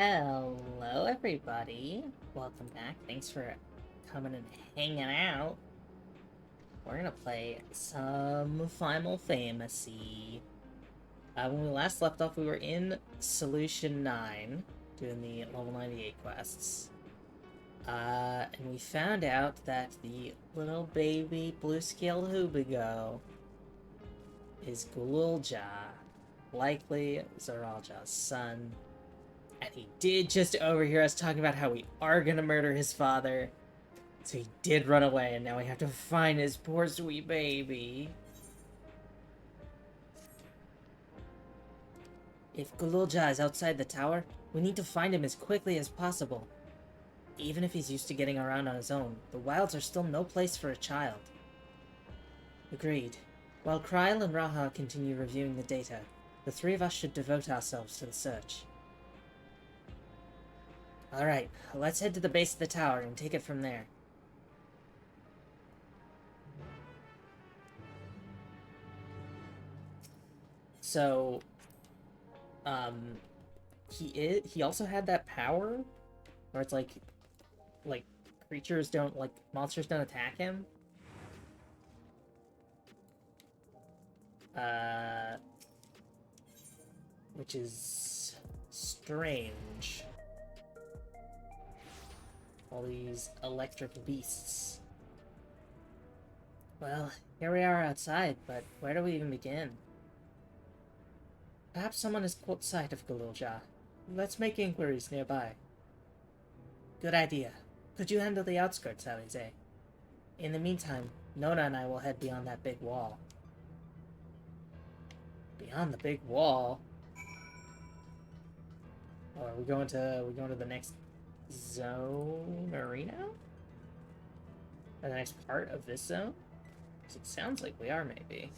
Hello, everybody. Welcome back. Thanks for coming and hanging out. We're gonna play some Final Fantasy. When we last left off, we were in Solution 9, doing the level 98 quests. And we found out that the little baby blue-scaled Hubigo is Gululja, likely Zaralja's son. And he did just overhear us talking about how we are gonna murder his father. So he did run away, and now we have to find his poor sweet baby. If Gululja is outside the tower, we need to find him as quickly as possible. Even if he's used to getting around on his own, the wilds are still no place for a child. Agreed. While Kryl and Raha continue reviewing the data, the three of us should devote ourselves to the search. Alright, let's head to the base of the tower and take it from there. So, he also had that power where it's like creatures don't, monsters don't attack him. Which is strange. All these electric beasts. Well, here we are outside, but where do we even begin? Perhaps someone has caught sight of Gululja. Let's make inquiries nearby. Good idea. Could you handle the outskirts, Alize? In the meantime, Nona and I will head beyond that big wall. Beyond the big wall? Oh, are we going to the next zone arena? Or the next part of this zone? It sounds like we are, maybe.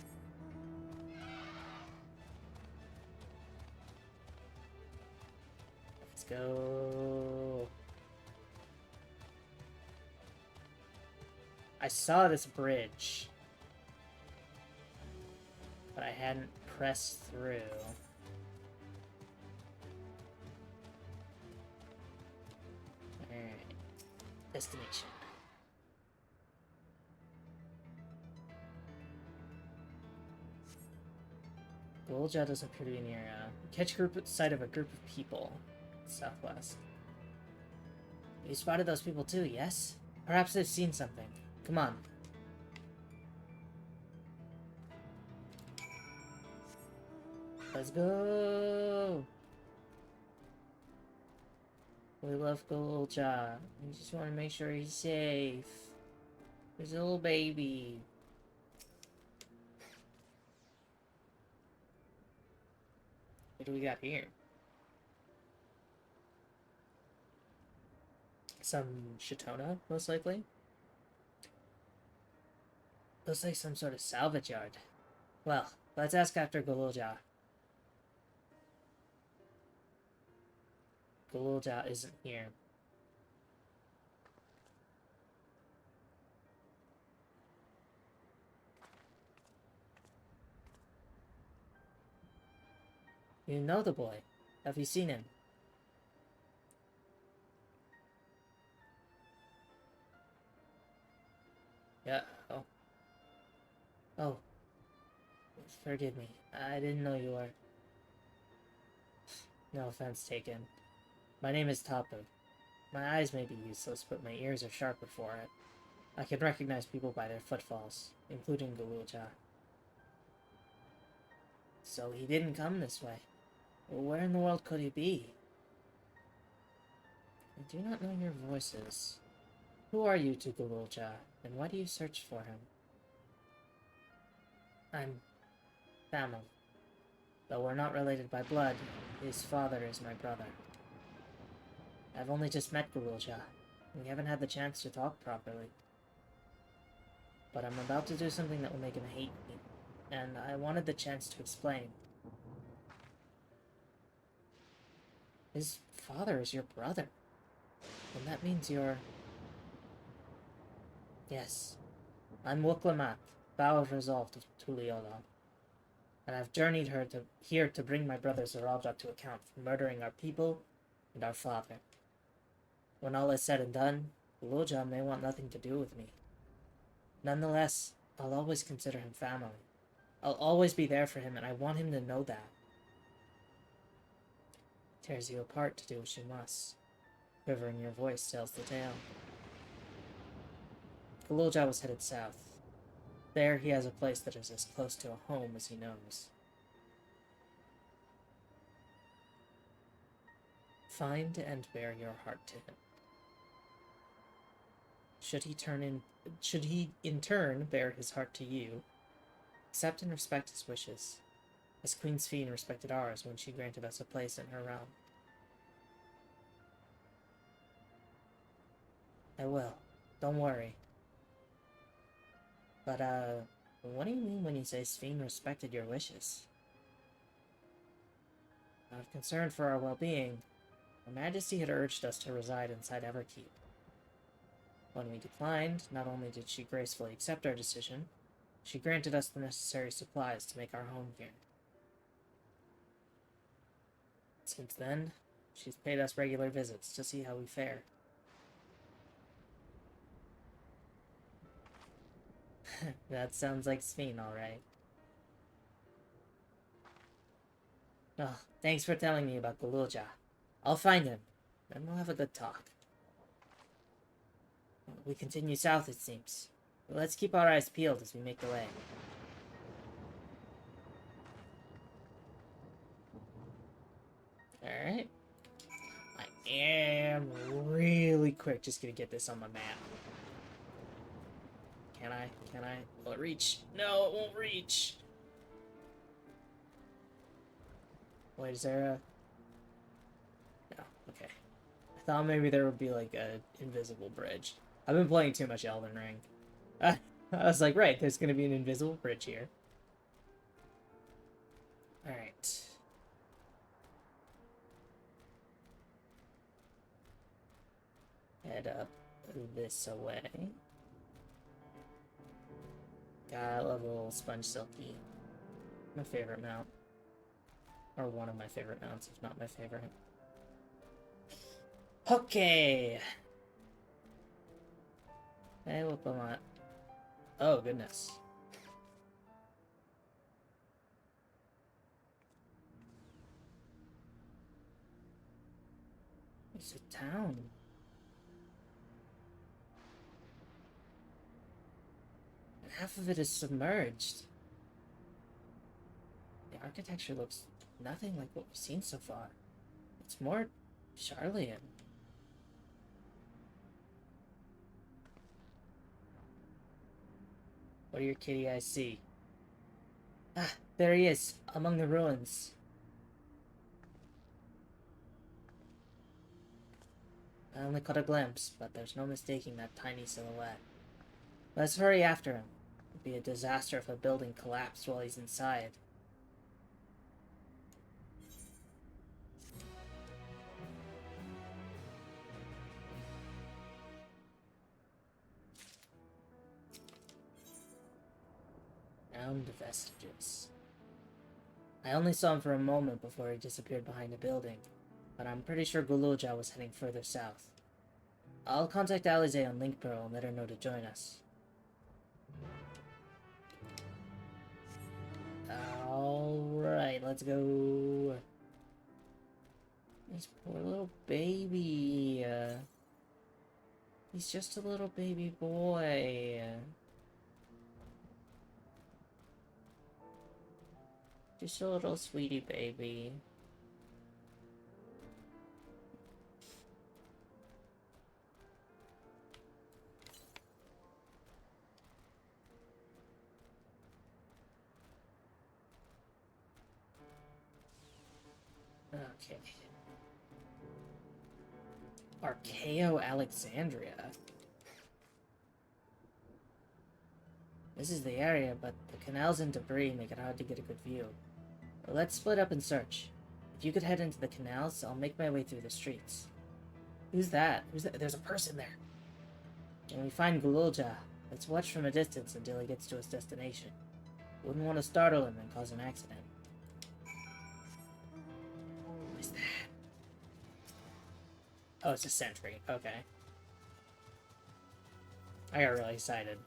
Let's go. I saw this bridge, but I hadn't pressed through. Alright. Destination. Gululja doesn't appear to be near. Catch sight of a group of people. Southwest. You spotted those people too, yes? Perhaps they've seen something. Come on. Let's go! We love Gululja. We just want to make sure he's safe. There's a little baby. What do we got here? Some Shatona, most likely. Looks like some sort of salvage yard. Well, let's ask after Gululja. Gululja isn't here. You know the boy. Have you seen him? Yeah. Oh. Oh. Forgive me. I didn't know you were. No offense taken. My name is Tapu. My eyes may be useless, but my ears are sharper for it. I can recognize people by their footfalls, including Gululja. So he didn't come this way. Well, where in the world could he be? I do not know your voices. Who are you to Gululja, and why do you search for him? I'm Thamel. Though we're not related by blood, his father is my brother. I've only just met Gululja. We haven't had the chance to talk properly. But I'm about to do something that will make him hate me, and I wanted the chance to explain. His father is your brother. And that means you're... Yes. I'm Wuklamat, Vow of Resolve to Tuliola. And I've journeyed here to bring my brother Zaralja to account for murdering our people and our father. When all is said and done, Guloja may want nothing to do with me. Nonetheless, I'll always consider him family. I'll always be there for him, and I want him to know that. Tears you apart to do what you must. River in your voice tells the tale. Guloja was headed south. There he has a place that is as close to a home as he knows. Find and bear your heart to him. Should he in turn bear his heart to you, accept and respect his wishes, as Queen Sphene respected ours when she granted us a place in her realm. I will. Don't worry. But, what do you mean when you say Sphene respected your wishes? Out of concern for our well-being, Her Majesty had urged us to reside inside Everkeep. When we declined, not only did she gracefully accept our decision, she granted us the necessary supplies to make our home here. Since then, she's paid us regular visits to see how we fare. That sounds like Sphene, alright. Oh, thanks for telling me about Guloja. I'll find him, then we'll have a good talk. We continue south, it seems. But let's keep our eyes peeled as we make the way. Alright. I am really quick just gonna get this on my map. Can I? Can I? Will it reach? No, it won't reach! Wait, is there a... No, okay. I thought maybe there would be like a invisible bridge. I've been playing too much Elden Ring. I was like, right, there's gonna be an invisible bridge here. Alright. Head up this way. God, I love a little sponge silky. My favorite mount. Or one of my favorite mounts, if not my favorite. Okay. Hey, what am I? Oh, goodness. It's a town. Half of it is submerged. The architecture looks nothing like what we've seen so far. It's more Charlian. What do your kitty eyes see? Ah, there he is, among the ruins. I only caught a glimpse, but there's no mistaking that tiny silhouette. Let's hurry after him. It'd be a disaster if a building collapsed while he's inside. Found vestiges. I only saw him for a moment before he disappeared behind a building, but I'm pretty sure Guloja was heading further south. I'll contact Alize on Link Pearl and let her know to join us. Alright, let's go. This poor little baby. He's just a little baby boy. Just a little sweetie baby. Okay. Archaeo Alexandria. This is the area, but the canals and debris make it hard to get a good view. Let's split up and search. If you could head into the canals, I'll make my way through the streets. Who's that? Who's that? There's a person there. When we find Guloja, let's watch from a distance until he gets to his destination. Wouldn't want to startle him and cause an accident. What is that? Oh, it's a sentry. Okay. I got really excited.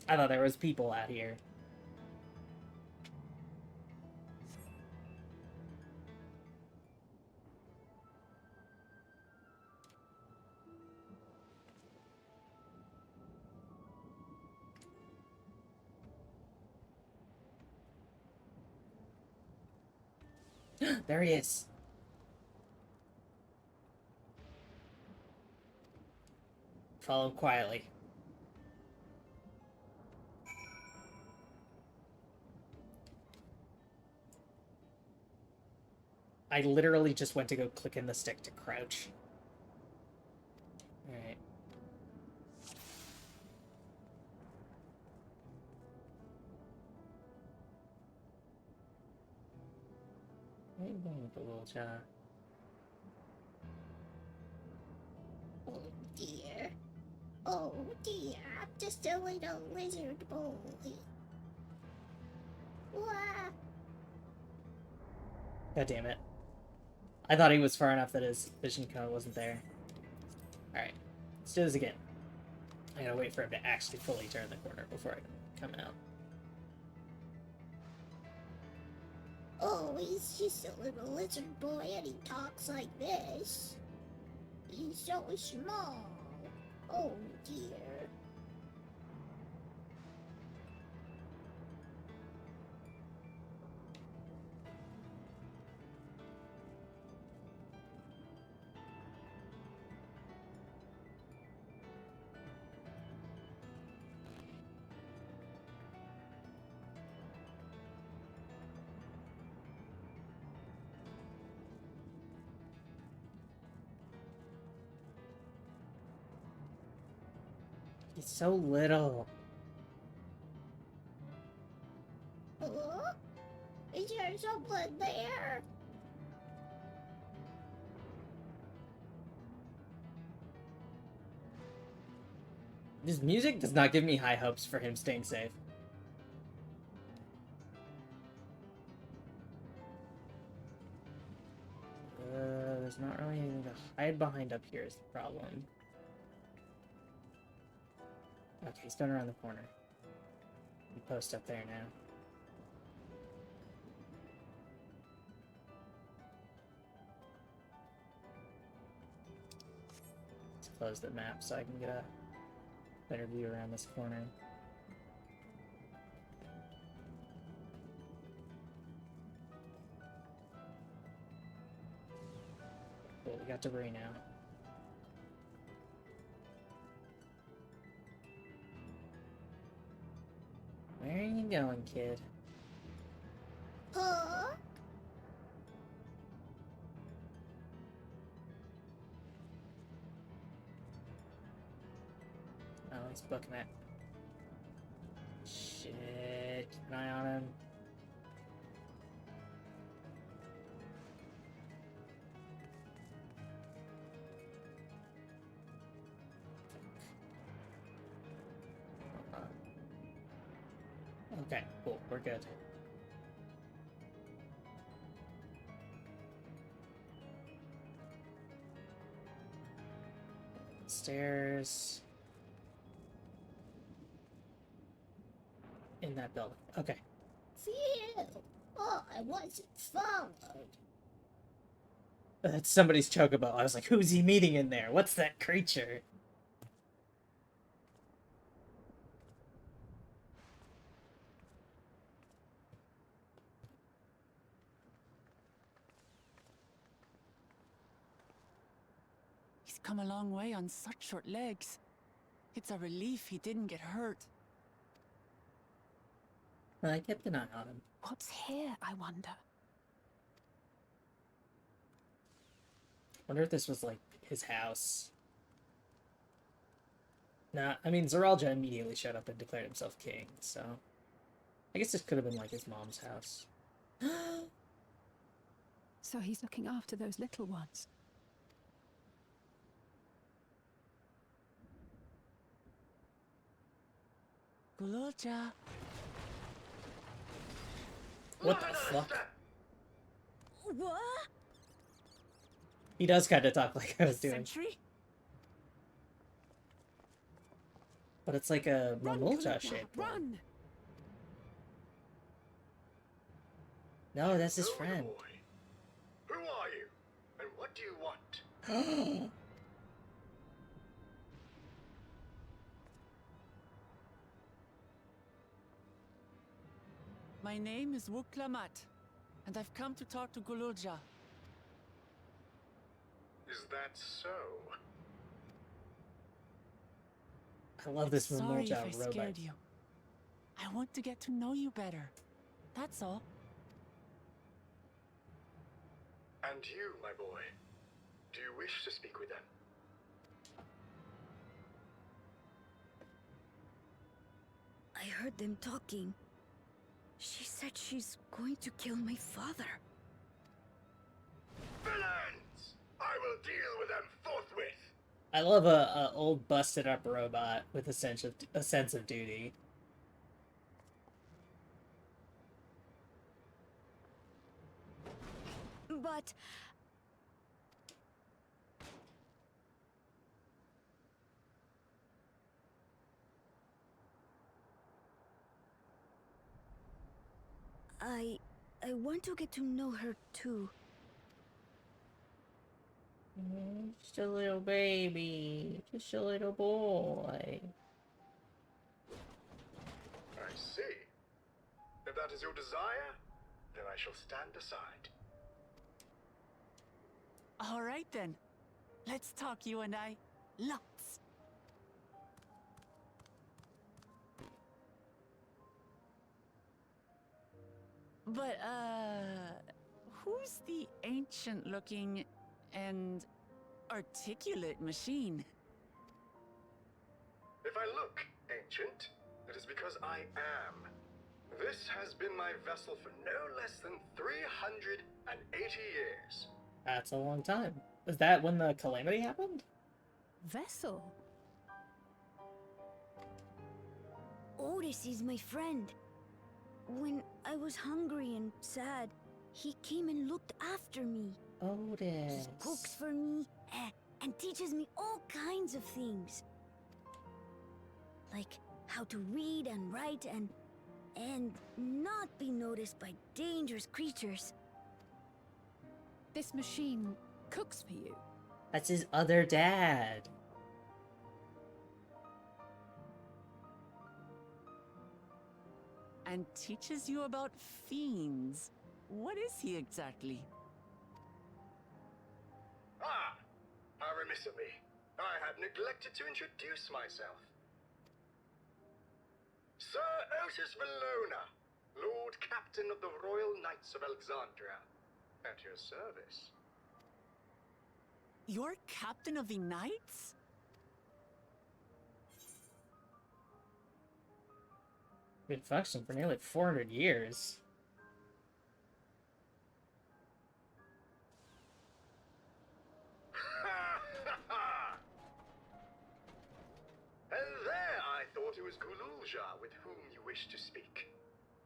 I thought there was people out here. There he is. Follow quietly. I literally just went to go click in the stick to crouch. Alright. Where are you going with the little jaw? Oh dear. Oh dear, I'm just a little lizard boy. Wah. God damn it. I thought he was far enough that his vision cone wasn't there. Alright. Let's do this again. I gotta wait for him to actually fully turn the corner before I come out. Oh, he's just a little lizard boy and he talks like this. He's so small. Oh dear. He's so little. Oh? Is there someone there? This music does not give me high hopes for him staying safe. There's not really anything to hide behind up here is the problem. Okay, he's done around the corner. You post up there now. Let's close the map so I can get a better view around this corner. Cool, we got debris now. Where are you going, kid? Huh? Oh, he's booking it. Shit. Keep an eye on him. Okay, cool. We're good. Stairs. In that building. Okay. Phew. Oh, I wasn't followed. That's somebody's chocobo. I was like, who's he meeting in there? What's that creature? He's come a long way on such short legs. It's a relief he didn't get hurt. I kept an eye on him. What's here, I wonder? Wonder if this was like his house. Nah, I mean, Zaralja immediately showed up and declared himself king, so I guess this could have been like his mom's house. So he's looking after those little ones. Gulolja. What the fuck? What? He does kind of talk like I was doing. Sentry? But it's like a Run, Mamulja Kalupna, shaped one. run! No, that's his Hello, friend. boy. Who are you? And what do you want? My name is Wuklamat, and I've come to talk to Gululja. Is that so? I love this Sorry if I Mamulja robot. scared you. I want to get to know you better. That's all. And you, my boy, do you wish to speak with them? I heard them talking. She said she's going to kill my father. Villains! I will deal with them forthwith! I love a old busted up robot with a sense of duty. But I want to get to know her too. Just a little baby. Just a little boy. I see. If that is your desire, then I shall stand aside. All right then. Let's talk, you and I. Lots. But, who's the ancient-looking and articulate machine? If I look ancient, it is because I am. This has been my vessel for no less than 380 years. That's a long time. Was that when the calamity happened? Vessel? Otis is my friend. When I was hungry and sad, he came and looked after me. Otis. He cooks for me and teaches me all kinds of things. Like how to read and write and not be noticed by dangerous creatures. This machine cooks for you. That's his other dad. And teaches you about fiends. What is he exactly? Ah! How remiss of me. I had neglected to introduce myself. Sir Otis Valona, Lord Captain of the Royal Knights of Alexandria. At your service. You're captain of the knights? Been functioning for nearly 400 years. And there I thought it was Gululja with whom you wished to speak.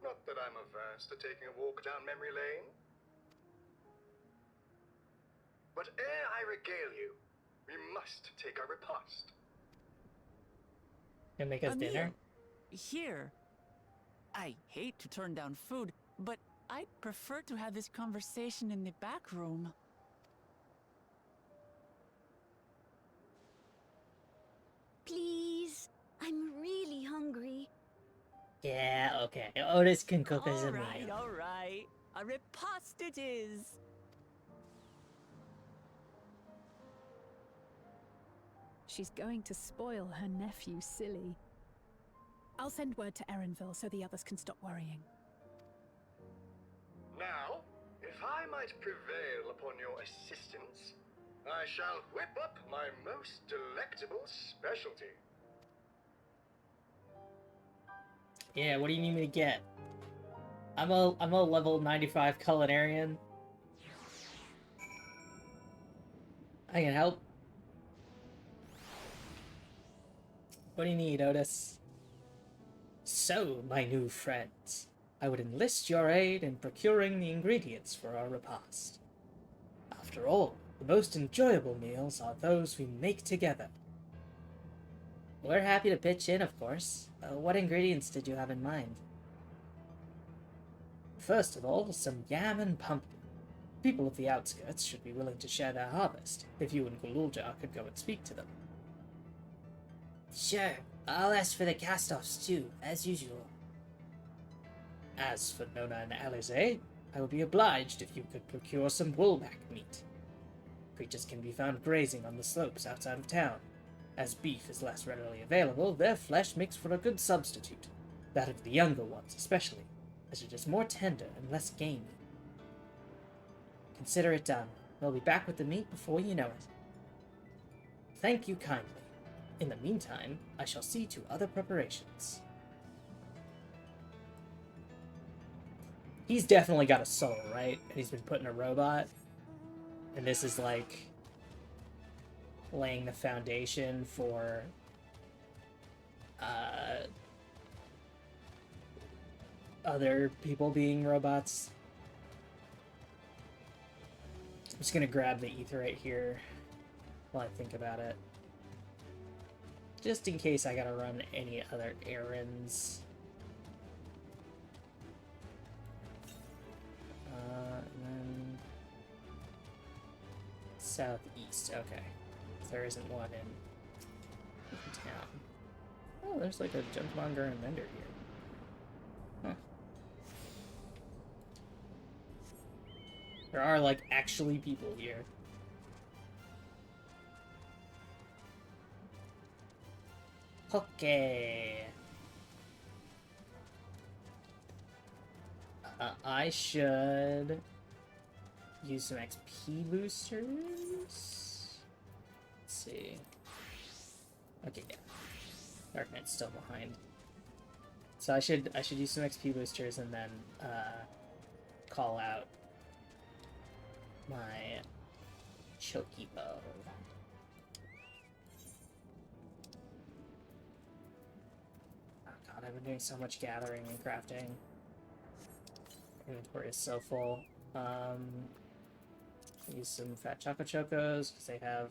Not that I'm averse to taking a walk down memory lane. But ere I regale you, we must take our repast. Gonna make us A dinner? meal. Here. I hate to turn down food, but I'd prefer to have this conversation in the back room. Please, I'm really hungry. Yeah, okay. Otis can cook us a meal. All right. A repast it is. She's going to spoil her nephew silly. I'll send word to Erenville so the others can stop worrying. Now, if I might prevail upon your assistance, I shall whip up my most delectable specialty. Yeah, what do you need me to get? I'm a level 95 culinarian. I can help. What do you need, Otis? So, my new friends, I would enlist your aid in procuring the ingredients for our repast. After all, The most enjoyable meals are those we make together. We're happy to pitch in, of course. What ingredients did you have in mind? First of all, some yam and pumpkin. People of the outskirts should be willing to share their harvest, if you and Gululjar could go and speak to them. Sure, I'll ask for the cast-offs too, as usual. As for Nona and Alize, I would be obliged if you could procure some woolback meat. Creatures can be found grazing on the slopes outside of town. As beef is less readily available, their flesh makes for a good substitute, that of the younger ones especially, as it is more tender and less gamey. Consider it done. We'll be back with the meat before you know it. Thank you kindly. In the meantime, I shall see to other preparations. He's definitely got a soul, right? And he's been put in a robot. And this is like laying the foundation for other people being robots. I'm just gonna grab the ether right here while I think about it. Just in case I gotta run any other errands. And then southeast, okay. There isn't one in town. Oh, there's like a junkmonger and vendor here. Huh. There are like actually people here. Okay. I should use some XP boosters. Let's see. Okay, yeah. Dark Knight's still behind. So I should use some XP boosters and then call out my Chocobo. Oh god, I've been doing so much gathering and crafting. Inventory is so full. Use some fat Chocos because they have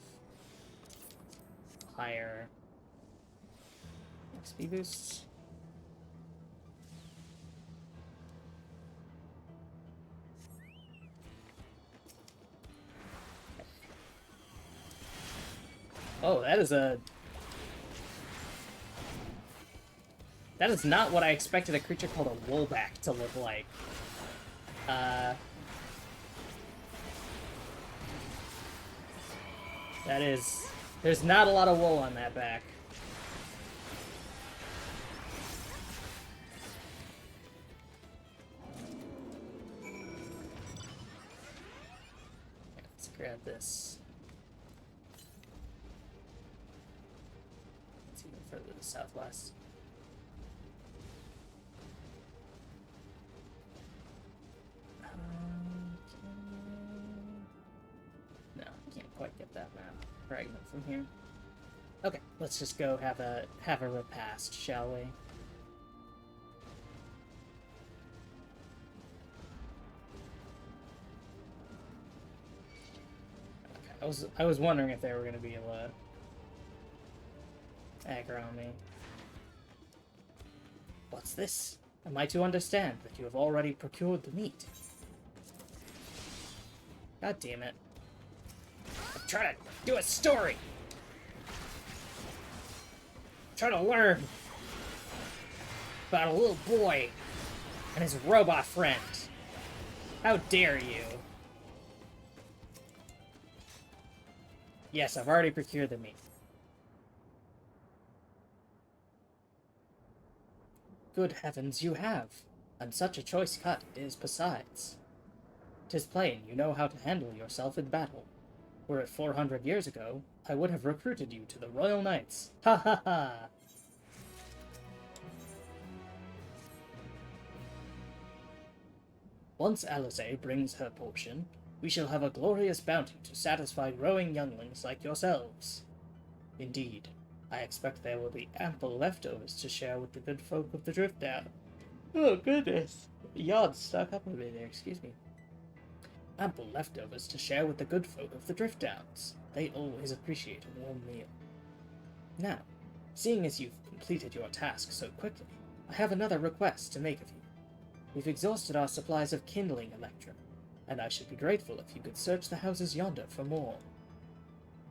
higher XP boosts. Oh, that is not what I expected a creature called a woolback to look like. There's not a lot of wool on that back. Let's grab this. It's even further to the southwest. No, I can't quite get that map fragment from here. Okay, let's just go have a repast, shall we? Okay, I was wondering if they were gonna be able to aggro on me. What's this? Am I to understand that you have already procured the meat? God damn it. I'm trying to do a story! I'm trying to learn about a little boy and his robot friend. How dare you? Yes, I've already procured the meat. Good heavens, you have. And such a choice cut it is besides. 'Tis plain you know how to handle yourself in battle. Were it 400 years ago, I would have recruited you to the Royal Knights. Ha ha ha! Once Alize brings her portion, we shall have a glorious bounty to satisfy growing younglings like yourselves. Indeed, I expect there will be ample leftovers to share with the good folk of the Drift Out. Oh goodness! Yawn stuck up a bit there, excuse me. Ample leftovers to share with the good folk of the Drift Downs. They always appreciate a warm meal. Now, seeing as you've completed your task so quickly, I have another request to make of you. We've exhausted our supplies of kindling electrum, and I should be grateful if you could search the houses yonder for more.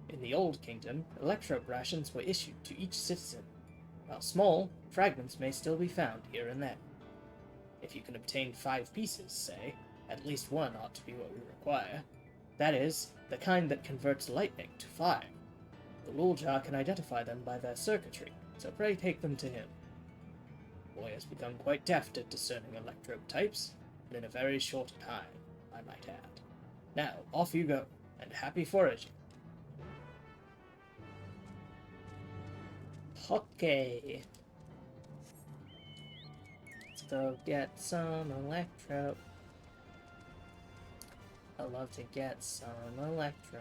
In the Old Kingdom, electro rations were issued to each citizen. While small, fragments may still be found here and there. If you can obtain 5 pieces, say, at least one ought to be what we require. That is, the kind that converts lightning to fire. The Luljar can identify them by their circuitry, so pray take them to him. The boy has become quite deft at discerning electrode types, and in a very short time, I might add. Now, off you go, and happy foraging. Okay. Let's go get some electro. I love to get some electro.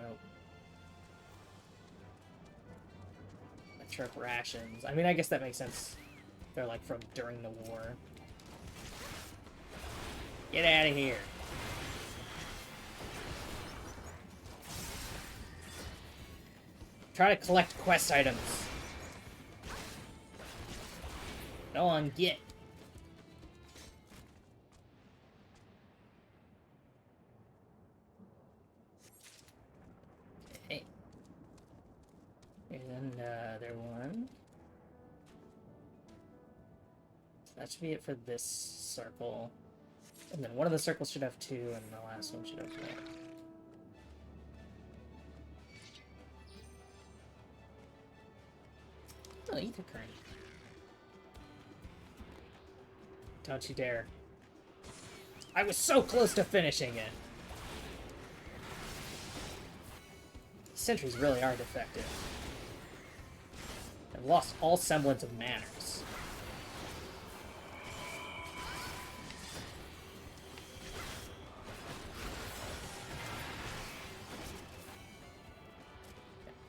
Electric rations. I mean, I guess that makes sense. They're like from during the war. Get out of here. Try to collect quest items. Go on, get. Okay. Here's another one. So that should be it for this circle. And then one of the circles should have 2, and the last one should have 4. Oh, ether current. Don't you dare. I was so close to finishing it! Sentries really are defective. I've lost all semblance of manners.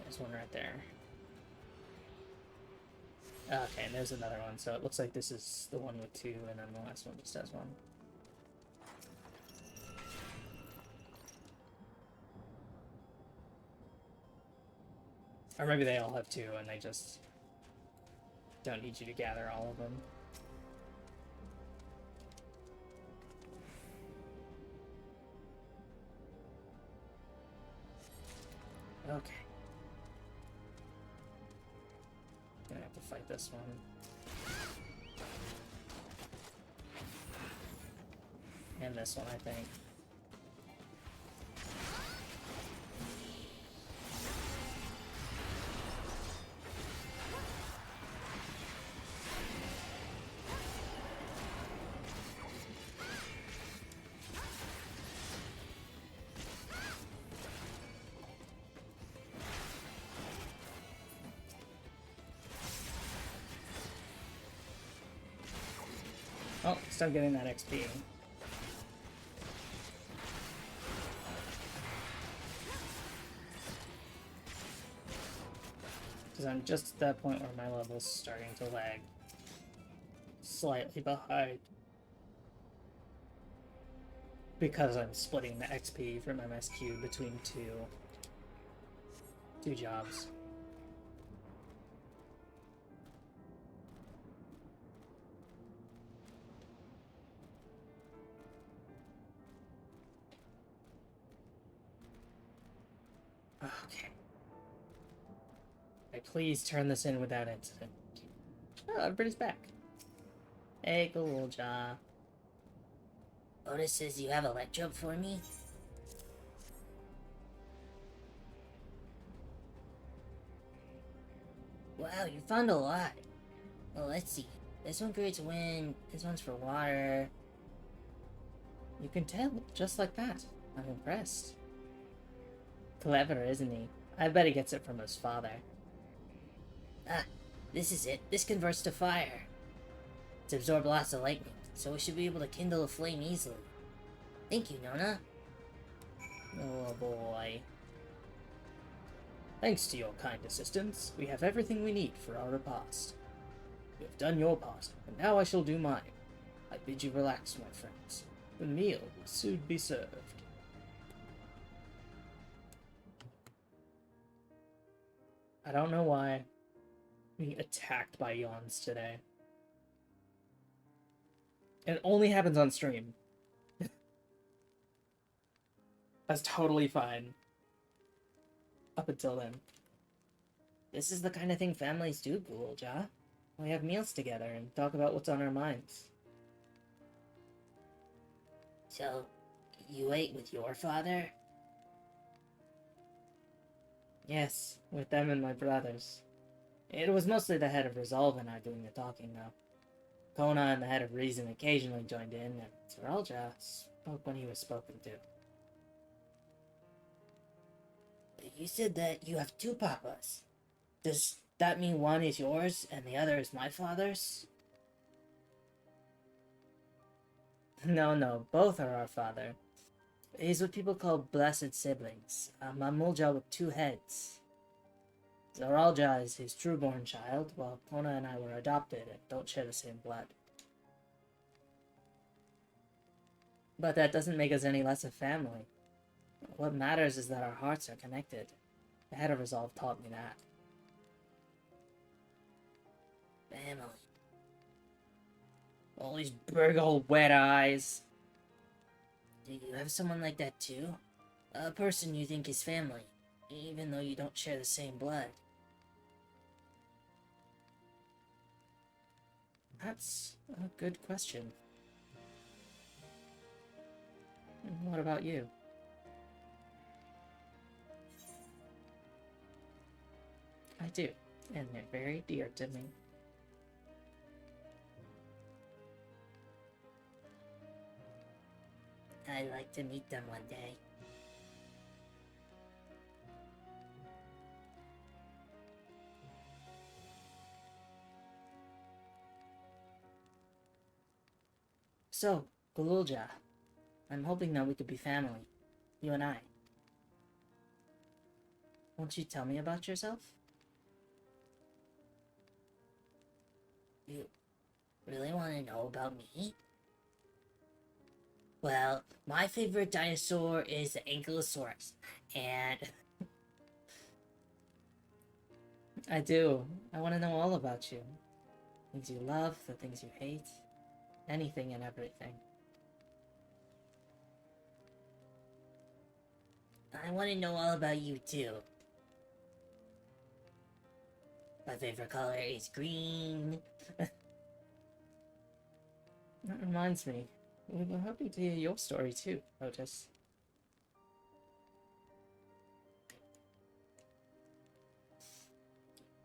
There's one right there. Okay, and there's another one, so it looks like this is the one with 2, and then the last one just has 1. Or maybe they all have 2, and they just don't need you to gather all of them. Okay. Gonna have to fight this one. And this one, I think. Oh, start getting that XP. Because I'm just at that point where my level's starting to lag. Slightly behind. Because I'm splitting the XP from MSQ between two jobs. Okay. Please turn this in without incident. Oh, everybody's back. Hey, Ghouljaw. Otis says you have electrode for me? Wow, you found a lot. Well, let's see. This one creates wind, this one's for water. You can tell, just like that. I'm impressed. Clever, isn't he? I bet he gets it from his father. Ah, this is it. This converts to fire. It's absorbed lots of lightning, so we should be able to kindle a flame easily. Thank you, Nona. Oh boy. Thanks to your kind assistance, we have everything we need for our repast. You have done your part, and now I shall do mine. I bid you relax, my friends. The meal will soon be served. I don't know why I'm being attacked by yawns today. It only happens on stream. That's totally fine. Up until then. This is the kind of thing families do, Gulja. We have meals together and talk about what's on our minds. So, you ate with your father? Yes, with them and my brothers. It was mostly the head of Resolve and I doing the talking, though. Kona and the head of Reason occasionally joined in, and Saralja spoke when he was spoken to. You said that you have two papas. Does that mean one is yours and the other is my father's? No, both are our father. He's what people call blessed siblings, a Mamulja with two heads. Zaralja is his true-born child, while Kona and I were adopted and don't share the same blood. But that doesn't make us any less a family. What matters is that our hearts are connected. The head of Resolve taught me that. Family. All these big old wet eyes. Do you have someone like that too? A person you think is family, even though you don't share the same blood. That's a good question. What about you? I do, and they're very dear to me. I'd like to meet them one day. So, Gululja, I'm hoping that we could be family. You and I. Won't you tell me about yourself? You really want to know about me? Well, my favorite dinosaur is the Ankylosaurus, and I do. I want to know all about you. Things you love, the things you hate. Anything and everything. I want to know all about you too. My favorite color is green. That reminds me. We were hoping to hear your story too, Otis.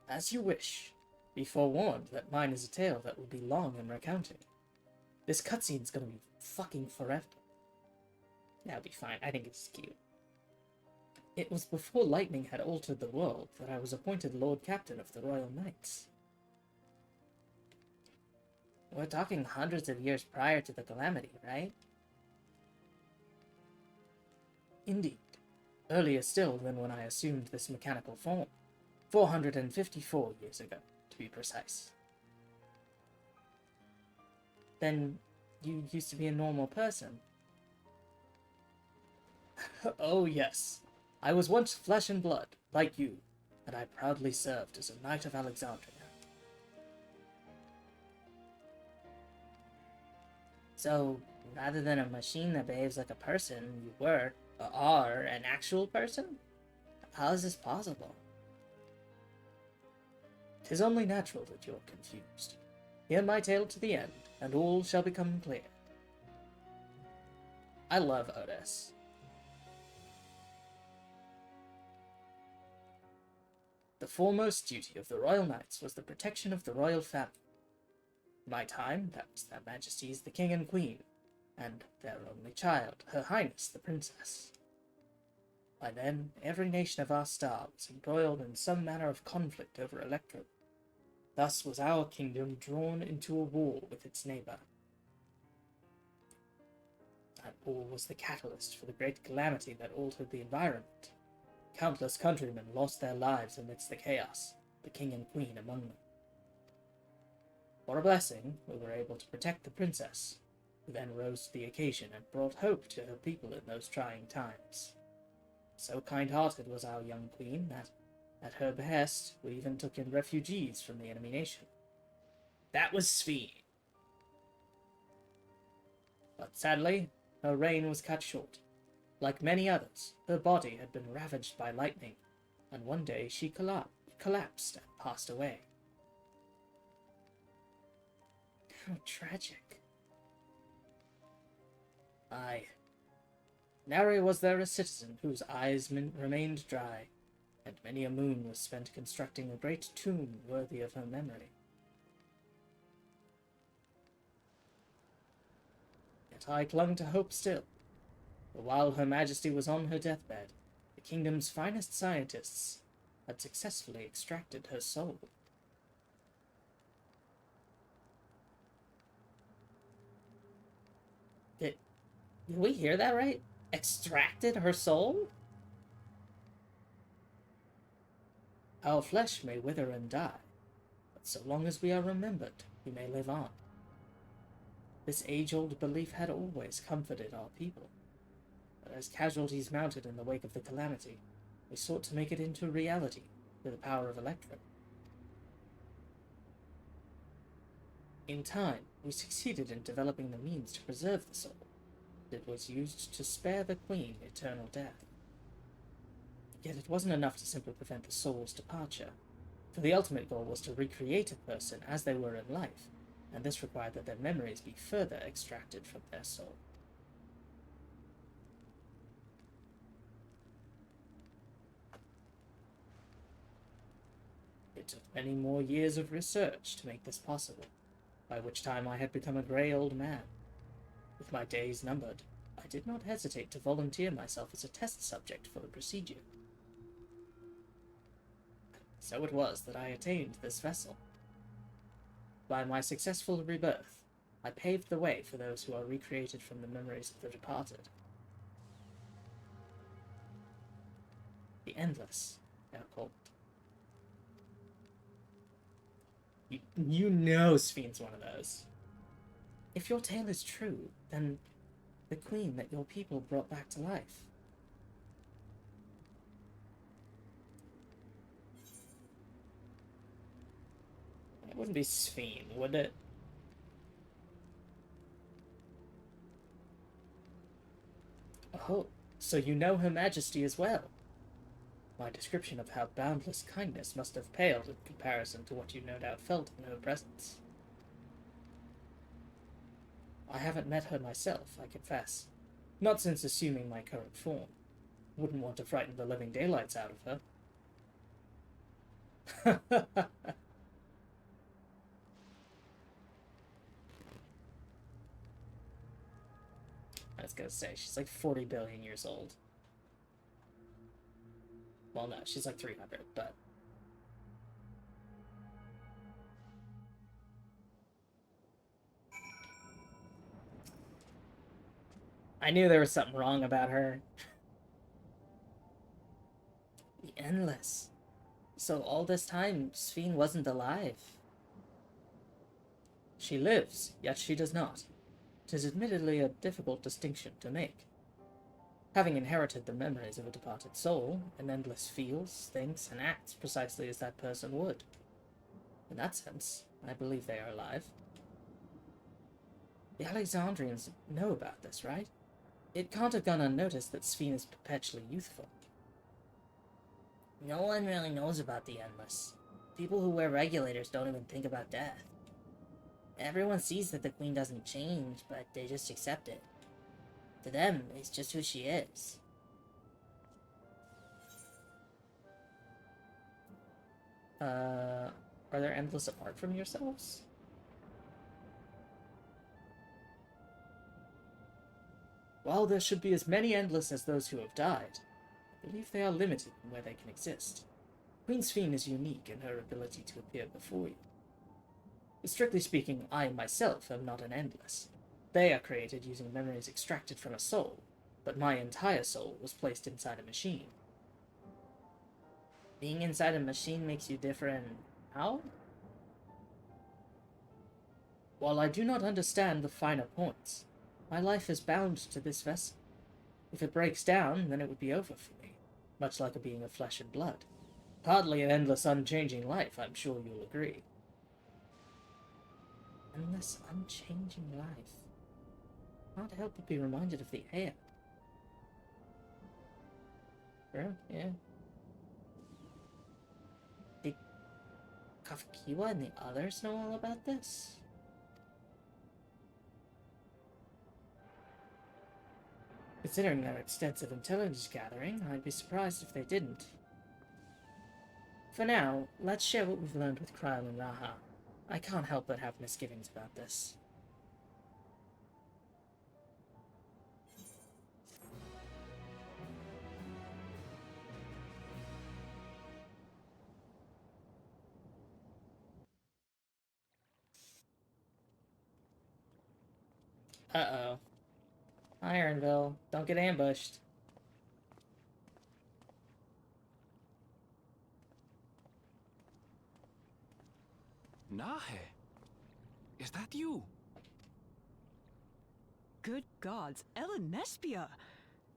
As you wish. Be forewarned that mine is a tale that will be long in recounting. This cutscene's gonna be fucking forever. That'll be fine. I think it's cute. It was before lightning had altered the world that I was appointed Lord Captain of the Royal Knights. We're talking hundreds of years prior to the calamity, right? Indeed. Earlier still than when I assumed this mechanical form. 454 years ago, to be precise. Then you used to be a normal person. Oh yes. I was once flesh and blood, like you, and I proudly served as a Knight of Alexandria. So, rather than a machine that behaves like a person, you are an actual person? How is this possible? 'Tis only natural that you're confused. Hear my tale to the end, and all shall become clear. I love Otis. The foremost duty of the Royal Knights was the protection of the royal family. In my time, that was their Majesties the King and Queen, and their only child, Her Highness the Princess. By then, every nation of our star was embroiled in some manner of conflict over electorate. Thus was our kingdom drawn into a war with its neighbour. That war was the catalyst for the great calamity that altered the environment. Countless countrymen lost their lives amidst the chaos, the king and queen among them. For a blessing, we were able to protect the princess, who then rose to the occasion and brought hope to her people in those trying times. So kind-hearted was our young queen that, At her behest, we even took in refugees from the enemy nation. That was Sphene. But sadly, her reign was cut short. Like many others, her body had been ravaged by lightning, and one day she collapsed and passed away. How tragic. Aye. Nary was there a citizen whose eyes remained dry, and many a moon was spent constructing a great tomb worthy of her memory. Yet I clung to hope still, for while Her Majesty was on her deathbed, the kingdom's finest scientists had successfully extracted her soul. Did we hear that right? Extracted her soul? Our flesh may wither and die, but so long as we are remembered, we may live on. This age-old belief had always comforted our people, but as casualties mounted in the wake of the calamity, we sought to make it into reality through the power of Electro. In time, we succeeded in developing the means to preserve the soul. It was used to spare the Queen eternal death. Yet it wasn't enough to simply prevent the soul's departure, for the ultimate goal was to recreate a person as they were in life, and this required that their memories be further extracted from their soul. It took many more years of research to make this possible, by which time I had become a grey old man. With my days numbered, I did not hesitate to volunteer myself as a test subject for the procedure. So it was that I attained this vessel. By my successful rebirth, I paved the way for those who are recreated from the memories of the departed. The Endless, they are called. You know Sphene's one of those. If your tale is true, then the queen that your people brought back to life. It wouldn't be Sphene, would it? Oh, so you know Her Majesty as well. My description of her boundless kindness must have paled in comparison to what you no doubt felt in her presence. I haven't met her myself, I confess. Not since assuming my current form. Wouldn't want to frighten the living daylights out of her. I was gonna say, she's like 40 billion years old. Well, no, she's like 300, but... I knew there was something wrong about her. The Endless. So all this time, Sphene wasn't alive. She lives, yet she does not. 'Tis admittedly a difficult distinction to make. Having inherited the memories of a departed soul, an Endless feels, thinks, and acts precisely as that person would. In that sense, I believe they are alive. The Alexandrians know about this, right? It can't have gone unnoticed that Sphene is perpetually youthful. No one really knows about the Endless. People who wear regulators don't even think about death. Everyone sees that the Queen doesn't change, but they just accept it. To them, it's just who she is. Are there Endless apart from yourselves? While there should be as many Endless as those who have died, I believe they are limited in where they can exist. Queen Sphene is unique in her ability to appear before you. Strictly speaking, I myself am not an Endless. They are created using memories extracted from a soul, but my entire soul was placed inside a machine. Being inside a machine makes you different. How? While I do not understand the finer points, my life is bound to this vessel. If it breaks down, then it would be over for me, much like a being of flesh and blood. Hardly an endless, unchanging life, I'm sure you'll agree. Endless, unchanging life. Can't help but be reminded of the air. True, yeah. Did Kafkiwa and the others know all about this? Considering their extensive intelligence gathering, I'd be surprised if they didn't. For now, let's share what we've learned with Kryl and Raha. I can't help but have misgivings about this. Uh-oh. Ironville, don't get ambushed. Nahe, is that you? Good gods, Ellen Nespia!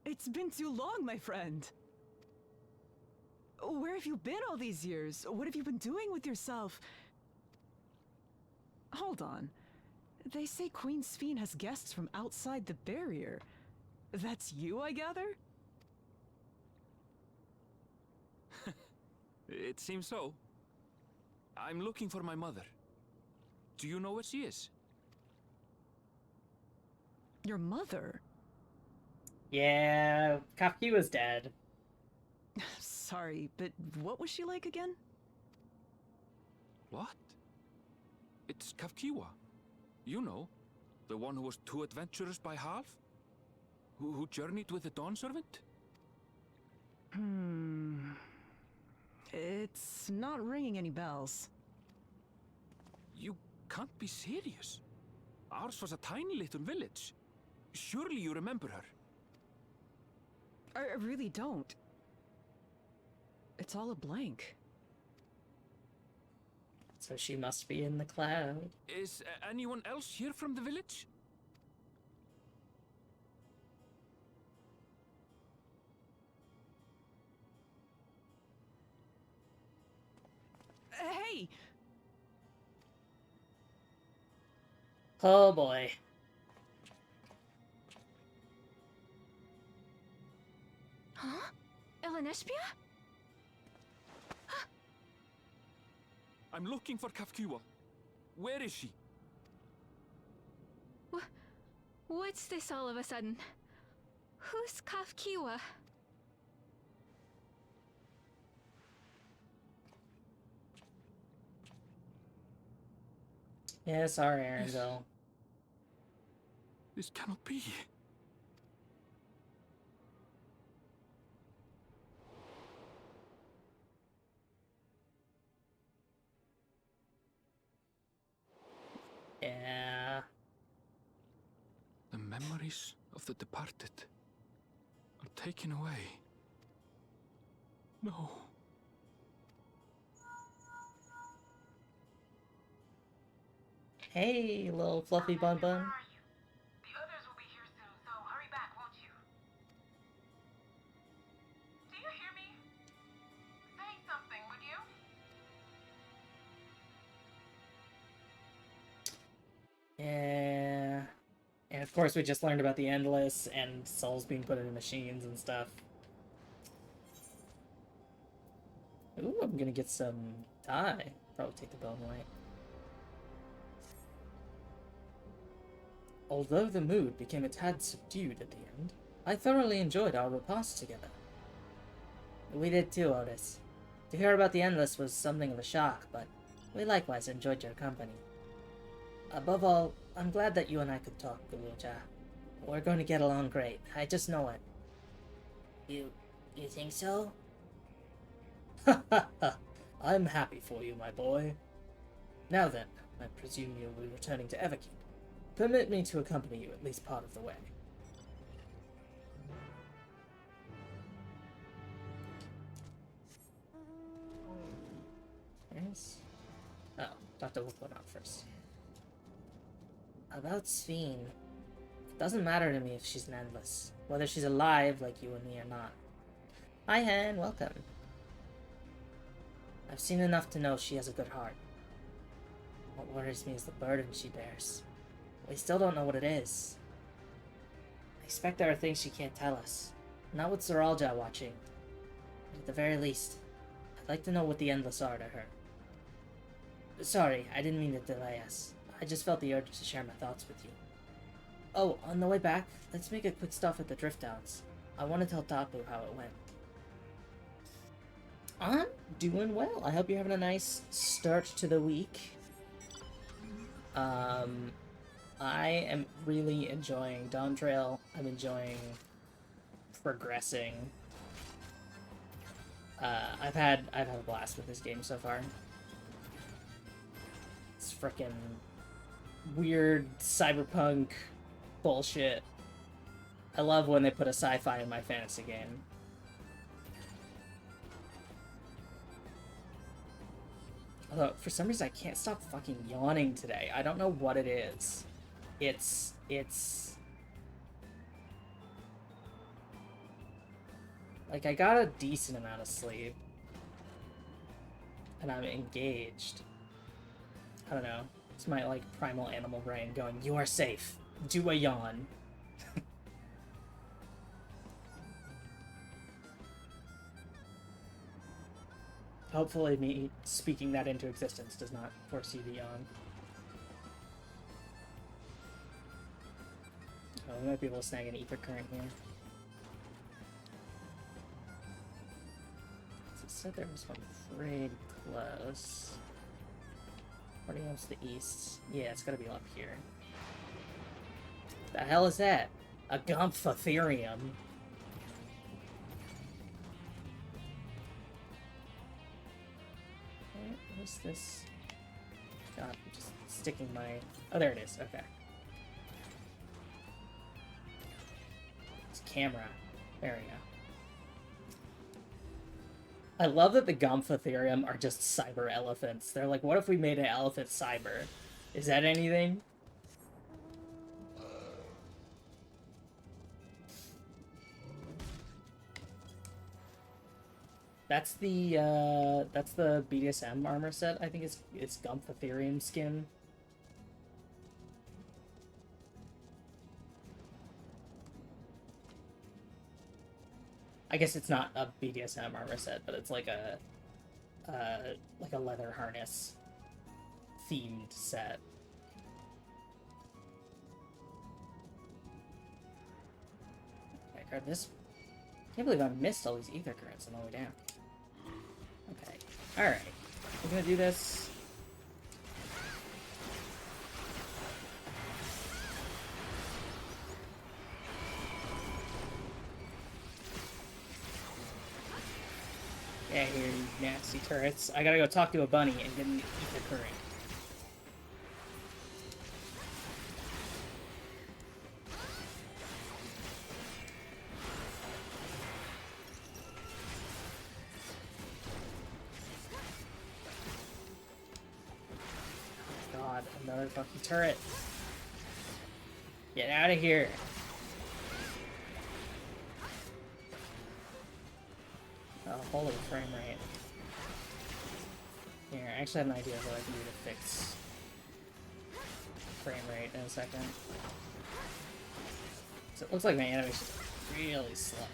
It's been too long, my friend. Where have you been all these years? What have you been doing with yourself? Hold on. They say Queen Sphene has guests from outside the barrier. That's you, I gather? It seems so. I'm looking for my mother. Do you know where she is? Your mother? Yeah, Kafkiwa's dead. Sorry, but what was she like again? What? It's Kafkiwa. You know, the one who was too adventurous by half? Who journeyed with the Dawn Servant? It's not ringing any bells. You can't be serious. Ours was a tiny little village. Surely you remember her. I really don't. It's all a blank. So she must be in the cloud. Is anyone else here from the village? Hey! Oh boy. Huh? Elenespia? I'm looking for Kafkiwa. Where is she? What's this all of a sudden? Who's Kafkiwa? Yeah, sorry, Arenville. This cannot be. Yeah. The memories of the departed are taken away. No. Hey, little fluffy bun bun. Where are you? The others will be here soon, so hurry back, won't you? Do you hear me? Say something, would you? Yeah. And of course we just learned about the Endless and souls being put in machines and stuff. Ooh, I'm gonna get some dye. Probably take the bone away. Although the mood became a tad subdued at the end, I thoroughly enjoyed our repast together. We did too, Otis. To hear about the Endless was something of a shock, but we likewise enjoyed your company. Above all, I'm glad that you and I could talk, Galuja. We're going to get along great. I just know it. You think so? Ha ha ha! I'm happy for you, my boy. Now then, I presume you'll be returning to Everkeep. Permit me to accompany you at least part of the way. Yes. Oh, have to look one out first. About Sphene. It doesn't matter to me if she's an Endless, whether she's alive like you and me or not. Hi, Hen, welcome. I've seen enough to know she has a good heart. What worries me is the burden she bears. We still don't know what it is. I expect there are things she can't tell us. Not with Zoralja watching. But at the very least, I'd like to know what the Endless are to her. Sorry, I didn't mean to delay us. I just felt the urge to share my thoughts with you. Oh, on the way back, let's make a quick stop at the Drift Downs. I want to tell Tapu how it went. I'm doing well. I hope you're having a nice start to the week. I am really enjoying Dawntrail. I'm enjoying progressing. I've had a blast with this game so far. It's frickin' weird cyberpunk bullshit. I love when they put a sci-fi in my fantasy game. Although, for some reason, I can't stop fucking yawning today. I don't know what it is. It's... Like, I got a decent amount of sleep. And I'm engaged. I don't know. It's my, like, primal animal brain going, you are safe. Do a yawn. Hopefully me speaking that into existence does not force you to yawn. Oh, we might be able to snag an ether current here. It said there was one pretty close. 40 miles to the east. Yeah, it's gotta be up here. The hell is that? A Gomphotherium. What's this? God, I'm just sticking my... Oh, there it is. Okay. It's camera. There we go. I love that the Gomphotherium are just cyber elephants. They're like, what if we made an elephant cyber? Is that anything? That's the BDSM armor set. I think it's Gomphotherium skin. I guess it's not a BDSM armor set, but it's like a leather harness themed set. Okay, grab this. Can't believe I missed all these ether currents on the way down. Okay. Alright. We're gonna do this. Yeah, here, you nasty turrets. I gotta go talk to a bunny and get an ether current. God, another fucking turret. Get out of here. Oh, holy frame rate. Here, I actually have an idea of what I can do to fix frame rate in a second. So it looks like my animation's really slow.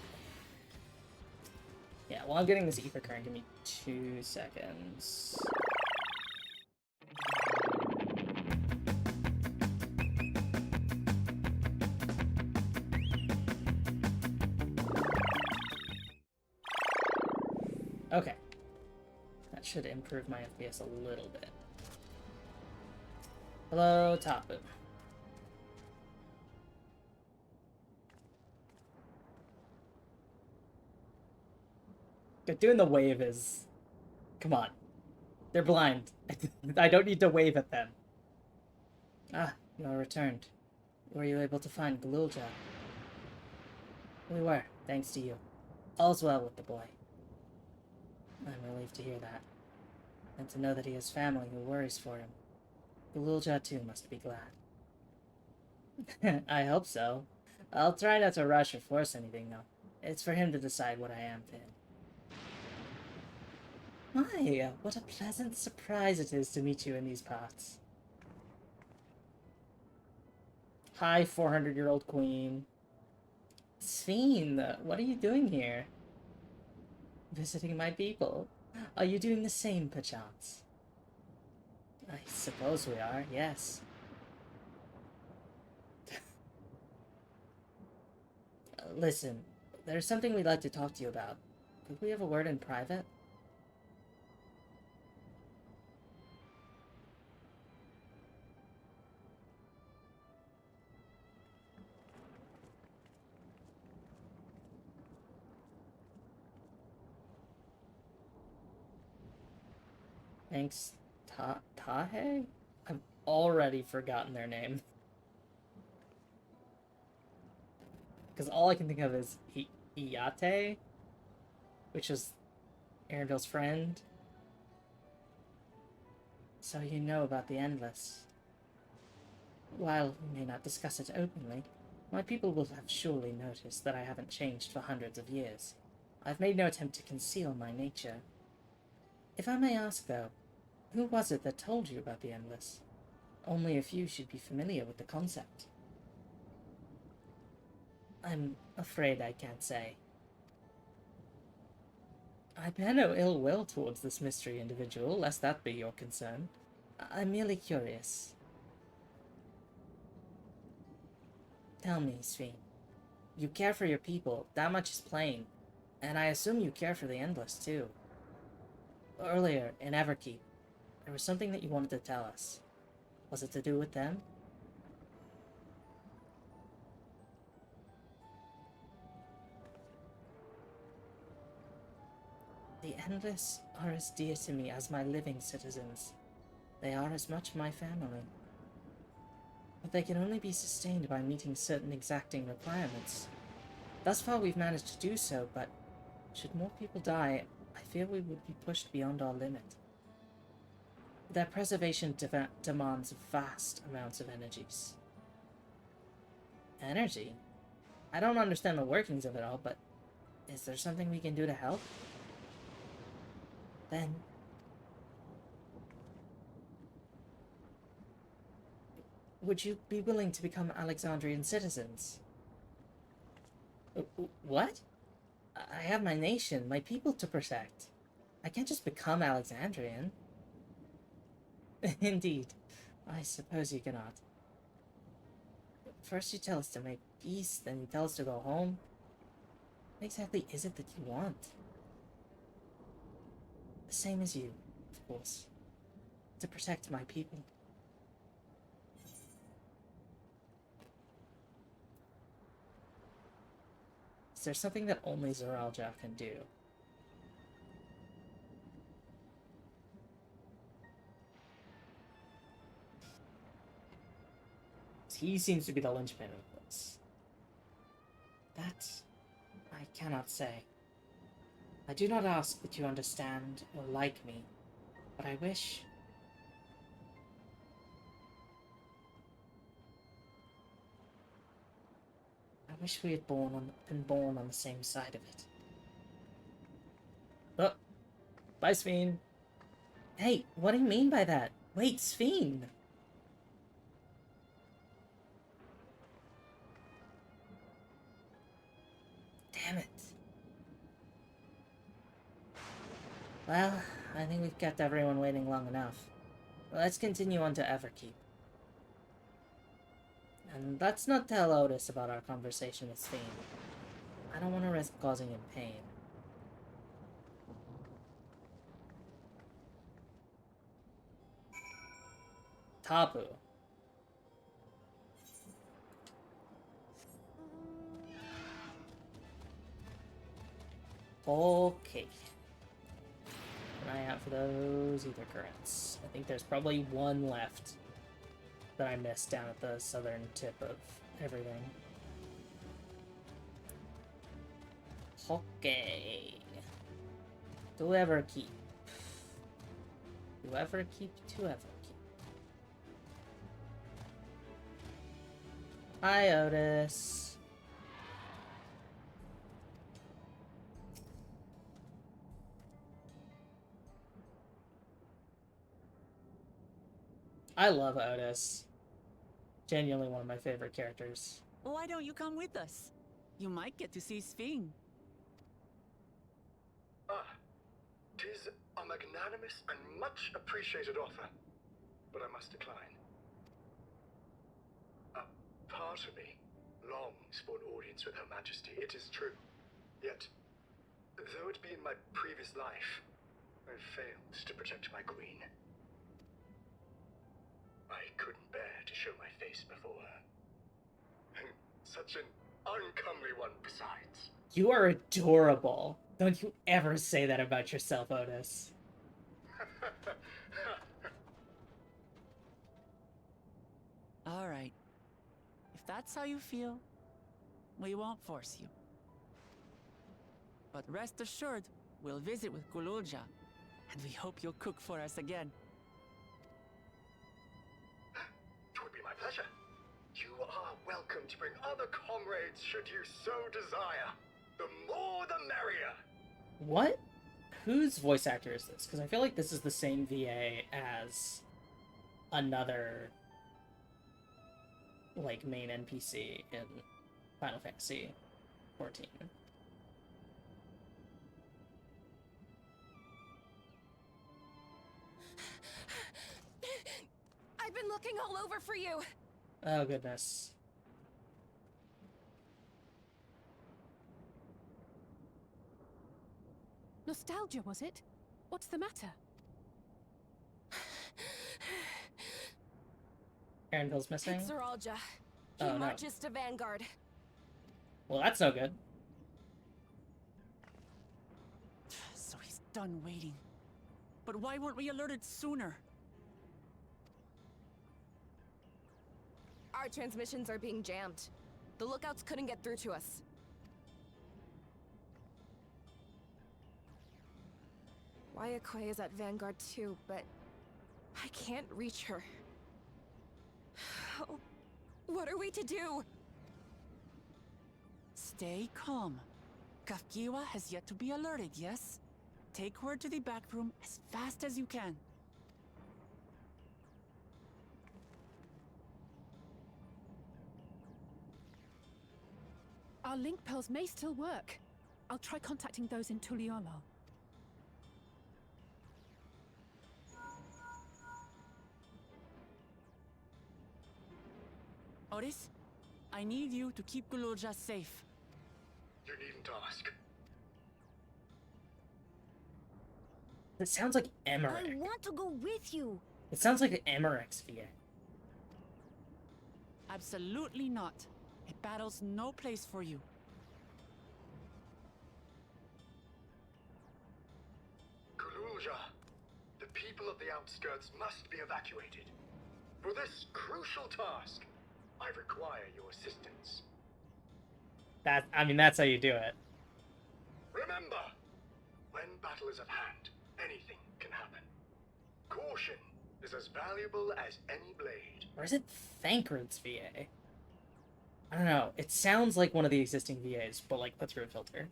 Yeah, while I'm getting this ether current, give me 2 seconds. Okay. That should improve my FPS a little bit. Hello, Tapu. But doing the wave is... Come on. They're blind. I don't need to wave at them. Ah, you are returned. Were you able to find Galulja? We were, thanks to you. All's well with the boy. I'm relieved to hear that. And to know that he has family who worries for him. Galulja too must be glad. I hope so. I'll try not to rush or force anything, though. It's for him to decide what I am to him. My, what a pleasant surprise it is to meet you in these parts. Hi, 400-year-old queen. Sphene, what are you doing here? Visiting my people? Are you doing the same, perchance? I suppose we are, yes. Listen, there's something we'd like to talk to you about. Could we have a word in private? Thanks, Tahe? I've already forgotten their name. Because all I can think of is Iyate, which is Arenville's friend. So you know about the Endless. While we may not discuss it openly, my people will have surely noticed that I haven't changed for hundreds of years. I've made no attempt to conceal my nature. If I may ask, though, who was it that told you about the Endless? Only a few should be familiar with the concept. I'm afraid I can't say. I bear no ill will towards this mystery individual, lest that be your concern. I'm merely curious. Tell me, Sphene. You care for your people, that much is plain. And I assume you care for the Endless, too. Earlier, in Everkeep, there was something that you wanted to tell us. Was it to do with them? The Endless are as dear to me as my living citizens. They are as much my family. But they can only be sustained by meeting certain exacting requirements. Thus far we've managed to do so, but should more people die, I fear we would be pushed beyond our limit. Their preservation demands vast amounts of energies. Energy? I don't understand the workings of it all, but is there something we can do to help? Then would you be willing to become Alexandrian citizens? What? I have my nation, my people to protect. I can't just become Alexandrian. Indeed. I suppose you cannot. First you tell us to make peace, then you tell us to go home. What exactly is it that you want? The same as you, of course. To protect my people. Is there something that only Zoralja can do? He seems to be the linchpin of this. That I cannot say. I do not ask that you understand or like me, but I wish... I wish we had been born on the same side of it. Oh, bye, Sphene. Hey, what do you mean by that? Wait, Sphene! Damn it. Well, I think we've kept everyone waiting long enough. Let's continue on to Everkeep. And let's not tell Otis about our conversation with Sphene. I don't want to risk causing him pain. Tapu. Okay. Keep an eye out for those ether currents. I think there's probably one left that I missed down at the southern tip of everything. Okay. To Everkeep. To Everkeep, to Everkeep. Hi, Otis. I love Otis. Genuinely one of my favorite characters. Why don't you come with us? You might get to see Sphinx. Ah, 'tis a magnanimous and much appreciated offer, but I must decline. A part of me longs for an audience with Her Majesty, it is true. Yet, though it be in my previous life, I failed to protect my queen. I couldn't bear to show my face before her. And such an uncomely one besides. You are adorable. Don't you ever say that about yourself, Otis. All right. If that's how you feel, we won't force you. But rest assured, we'll visit with Kululja, and we hope you'll cook for us again. It would be my pleasure. You are welcome to bring other comrades should you so desire. The more the merrier. What? Whose voice actor is this? Because I feel like this is the same VA as another, like, main NPC in Final Fantasy XIV. I've been looking all over for you. Oh, goodness. Nostalgia, was it? What's the matter? Erenville's missing? It's Zeralja. He Oh, no. marches to Vanguard. Well, that's no good. So he's done waiting. But why weren't we alerted sooner? Our transmissions are being jammed. The lookouts couldn't get through to us. Wayakoi is at Vanguard too, but I can't reach her. Oh, what are we to do? Stay calm. Kafkiwa has yet to be alerted, yes? Take her to the back room as fast as you can. Our link pearls may still work. I'll try contacting those in Tuliyola. Otis, I need you to keep Kululja safe. You needn't ask. It sounds like I Emmerich. want to go with you. It sounds like Emmerich's VA. Absolutely not. A battle's no place for you. Kululja, the people of the outskirts must be evacuated. For this crucial task, I require your assistance. That's how you do it. Remember, when battle is at hand, anything can happen. Caution is as valuable as any blade. Or is it Thancred's VA? I don't know. It sounds like one of the existing VAs, but like put through a filter.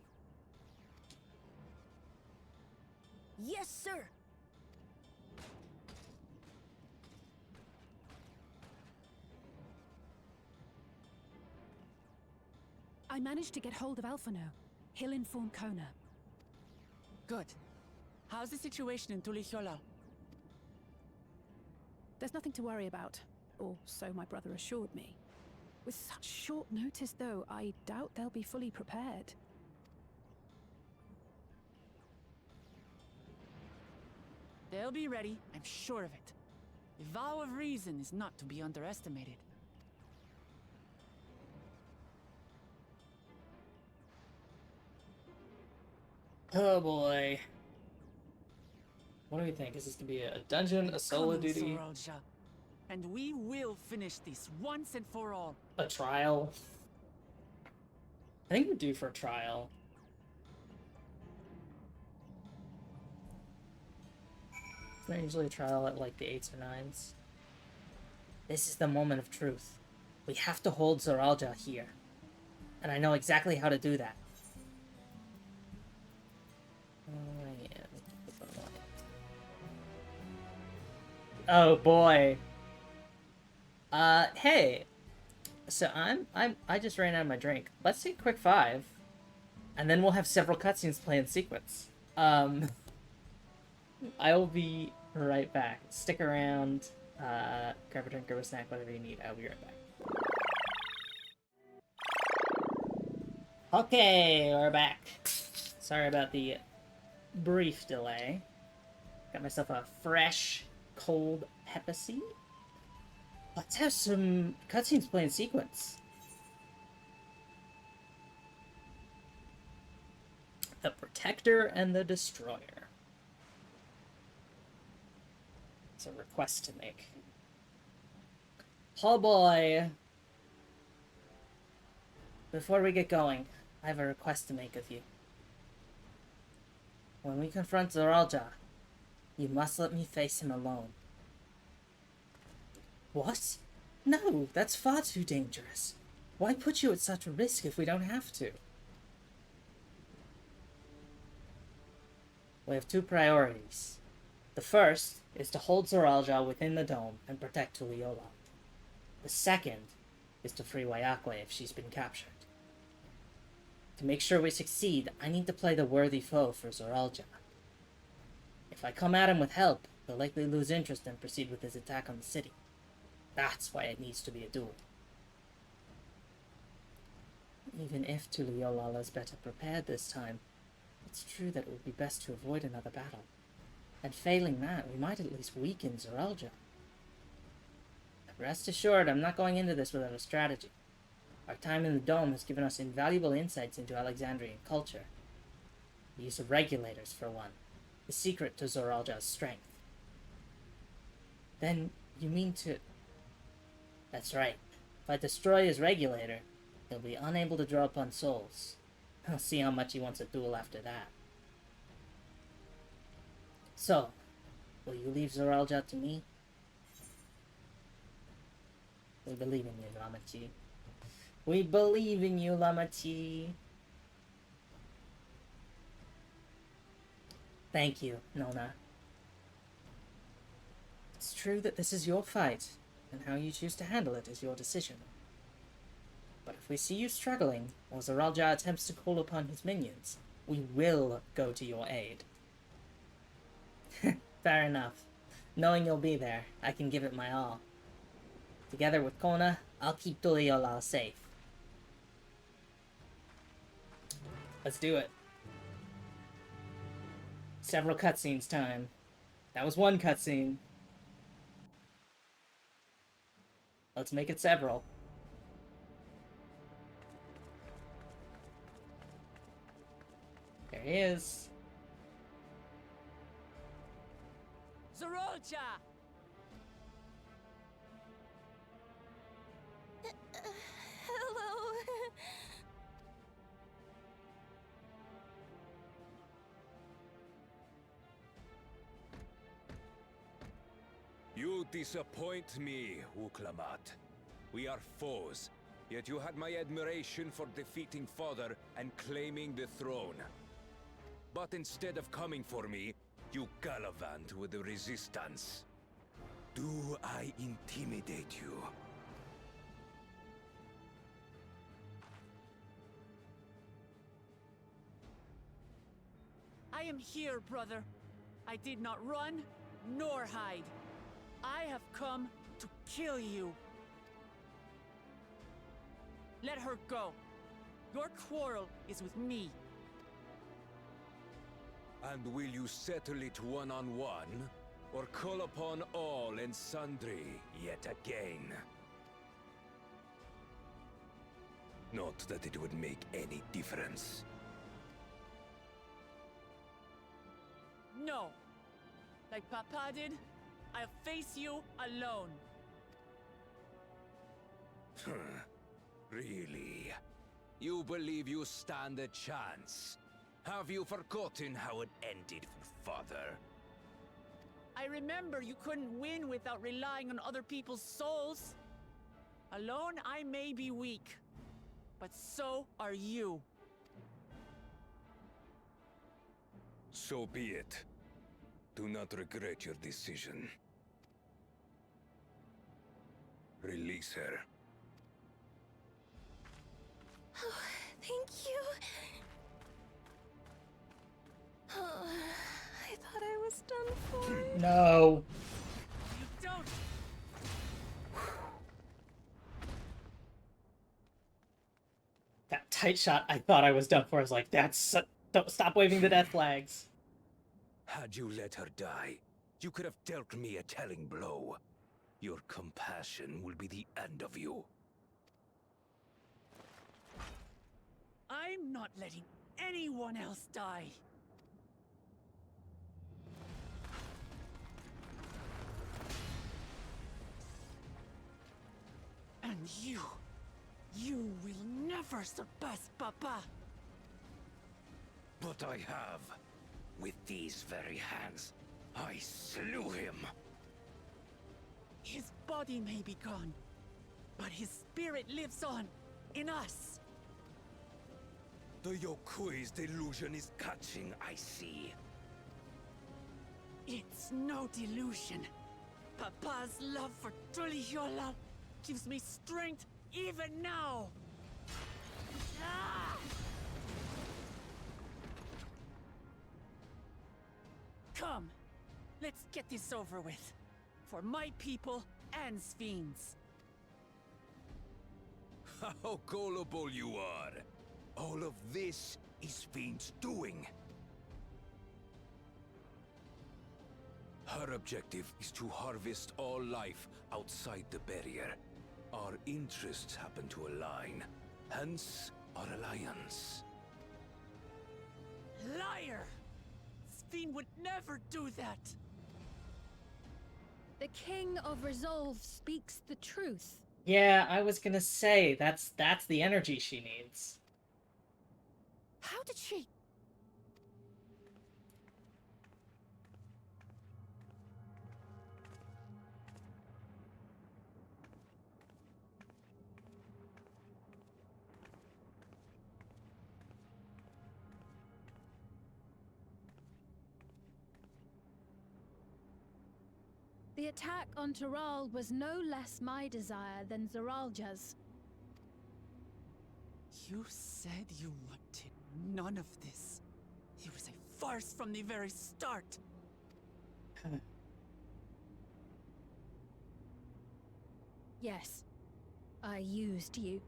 Yes, sir. I managed to get hold of Alphano. He'll inform Kona. Good. How's the situation in Tuliyola? There's nothing to worry about. Or so my brother assured me. With such short notice, though, I doubt they'll be fully prepared. They'll be ready, I'm sure of it. The vow of reason is not to be underestimated. Oh boy. What do we think? Is this gonna be a dungeon, a solo Come, duty, Zeralja, and we will finish this once and for all. a trial? I think we're due for a trial. Isn't there usually a trial at like the 8s or 9s? This is the moment of truth. We have to hold Zeralja here. And I know exactly how to do that. Oh, yeah. Oh boy. Hey. So I just ran out of my drink. Let's take a quick 5. And then we'll have several cutscenes play in sequence. I will be right back. Stick around, grab a drink, grab a snack, whatever you need. I'll be right back. Okay, we're back. Sorry about the brief delay. Got myself a fresh, cold Pepsi. Let's have some cutscenes play in sequence. The Protector and the Destroyer. It's a request to make. Oh boy. Before we get going, I have a request to make of you. When we confront Zoralja, you must let me face him alone. What? No, that's far too dangerous. Why put you at such a risk if we don't have to? We have 2 priorities. The first is to hold Zoralja within the dome and protect Tuliyola. The second is to free Wayakwe if she's been captured. To make sure we succeed, I need to play the worthy foe for Zoralja. If I come at him with help, he'll likely lose interest and proceed with his attack on the city. That's why it needs to be a duel. Even if Tuliyola is better prepared this time, it's true that it would be best to avoid another battle. And failing that, we might at least weaken Zoralja. But rest assured, I'm not going into this without a strategy. Our time in the Dome has given us invaluable insights into Alexandrian culture. The use of regulators, for one. The secret to Zoralja's strength. Then, you mean to... That's right. If I destroy his regulator, he'll be unable to draw upon souls. I'll see how much he wants a duel after that. So, will you leave Zoralja to me? We believe in you, Lamachi. We believe in you, Lamachi. Thank you, Nona. It's true that this is your fight, and how you choose to handle it is your decision. But if we see you struggling, or Zoralja attempts to call upon his minions, we will go to your aid. Fair enough. Knowing you'll be there, I can give it my all. Together with Kona, I'll keep Tuliyola safe. Let's do it. Several cutscenes time. That was one cutscene. Let's make it several. There he is. Zoralja! Hello. You disappoint me, Uklamat. We are foes, yet you had my admiration for defeating Father and claiming the throne. But instead of coming for me, you gallivant with the resistance. Do I intimidate you? I am here, brother. I did not run, nor hide. I have come to kill you. Let her go. Your quarrel is with me. And will you settle it one-on-one, or call upon all and sundry yet again? Not that it would make any difference. No. Like Papa did, I'll face you alone. Really? You believe you stand a chance? Have you forgotten how it ended for Father? I remember you couldn't win without relying on other people's souls. Alone, I may be weak, but so are you. So be it. Do not regret your decision. Release her. Oh, thank you. Oh, I thought I was done for. No. You don't. That tight shot, I thought I was done for. I was like, that's... Don't stop waving the death flags. Had you let her die, you could have dealt me a telling blow. Your compassion will be the end of you. I'm not letting anyone else die. And you will never surpass Papa. But I have. With these very hands, I slew him. His body may be gone, but his spirit lives on in us. The Yokui's delusion is catching, I see. It's no delusion. Papa's love for Tulihiola gives me strength even now. Ah! Come, let's get this over with. For my people and Sphines. How gullible you are! All of this is Fiend's doing. Her objective is to harvest all life outside the barrier. Our interests happen to align, hence our alliance. Liar! Sphine would never do that! The King of Resolve speaks the truth. Yeah, I was gonna say, that's the energy she needs. How did she... The attack on Taral was no less my desire than Zeralja's. You said you wanted none of this. It was a farce from the very start. Yes, I used you.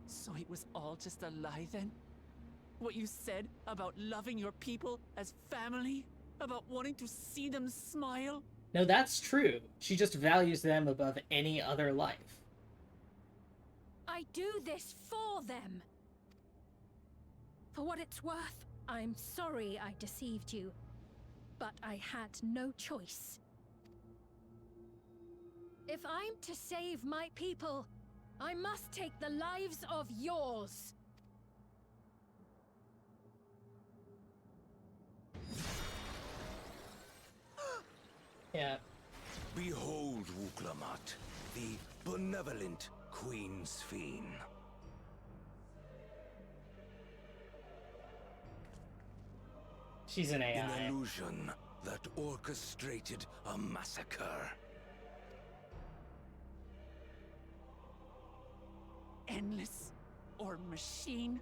So it was all just a lie then? What you said about loving your people as family? About wanting to see them smile? No, that's true. She just values them above any other life. I do this for them. For what it's worth, I'm sorry I deceived you. But I had no choice. If I'm to save my people, I must take the lives of yours. Yeah. Behold, Wuklamat, the benevolent Queen Sphine. She's an AI. An illusion that orchestrated a massacre. Endless, or machine,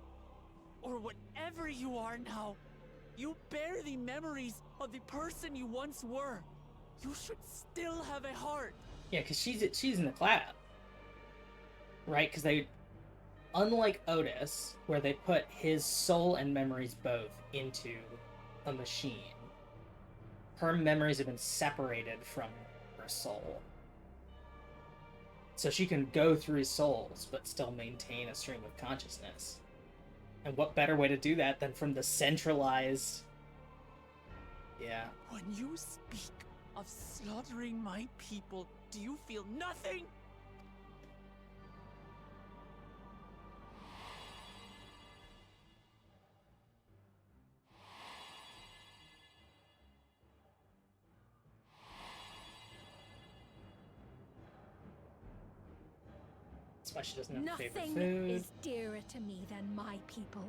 or whatever you are now, you bear the memories of the person you once were. You should still have a heart. Yeah, because she's in the cloud. Right? Because they... Unlike Otis, where they put his soul and memories both into a machine, her memories have been separated from her soul. So she can go through souls, but still maintain a stream of consciousness. And what better way to do that than from the centralized... Yeah. When you speak of slaughtering my people, do you feel nothing? That's why she doesn't have favorite Nothing food. is dearer to me than my people.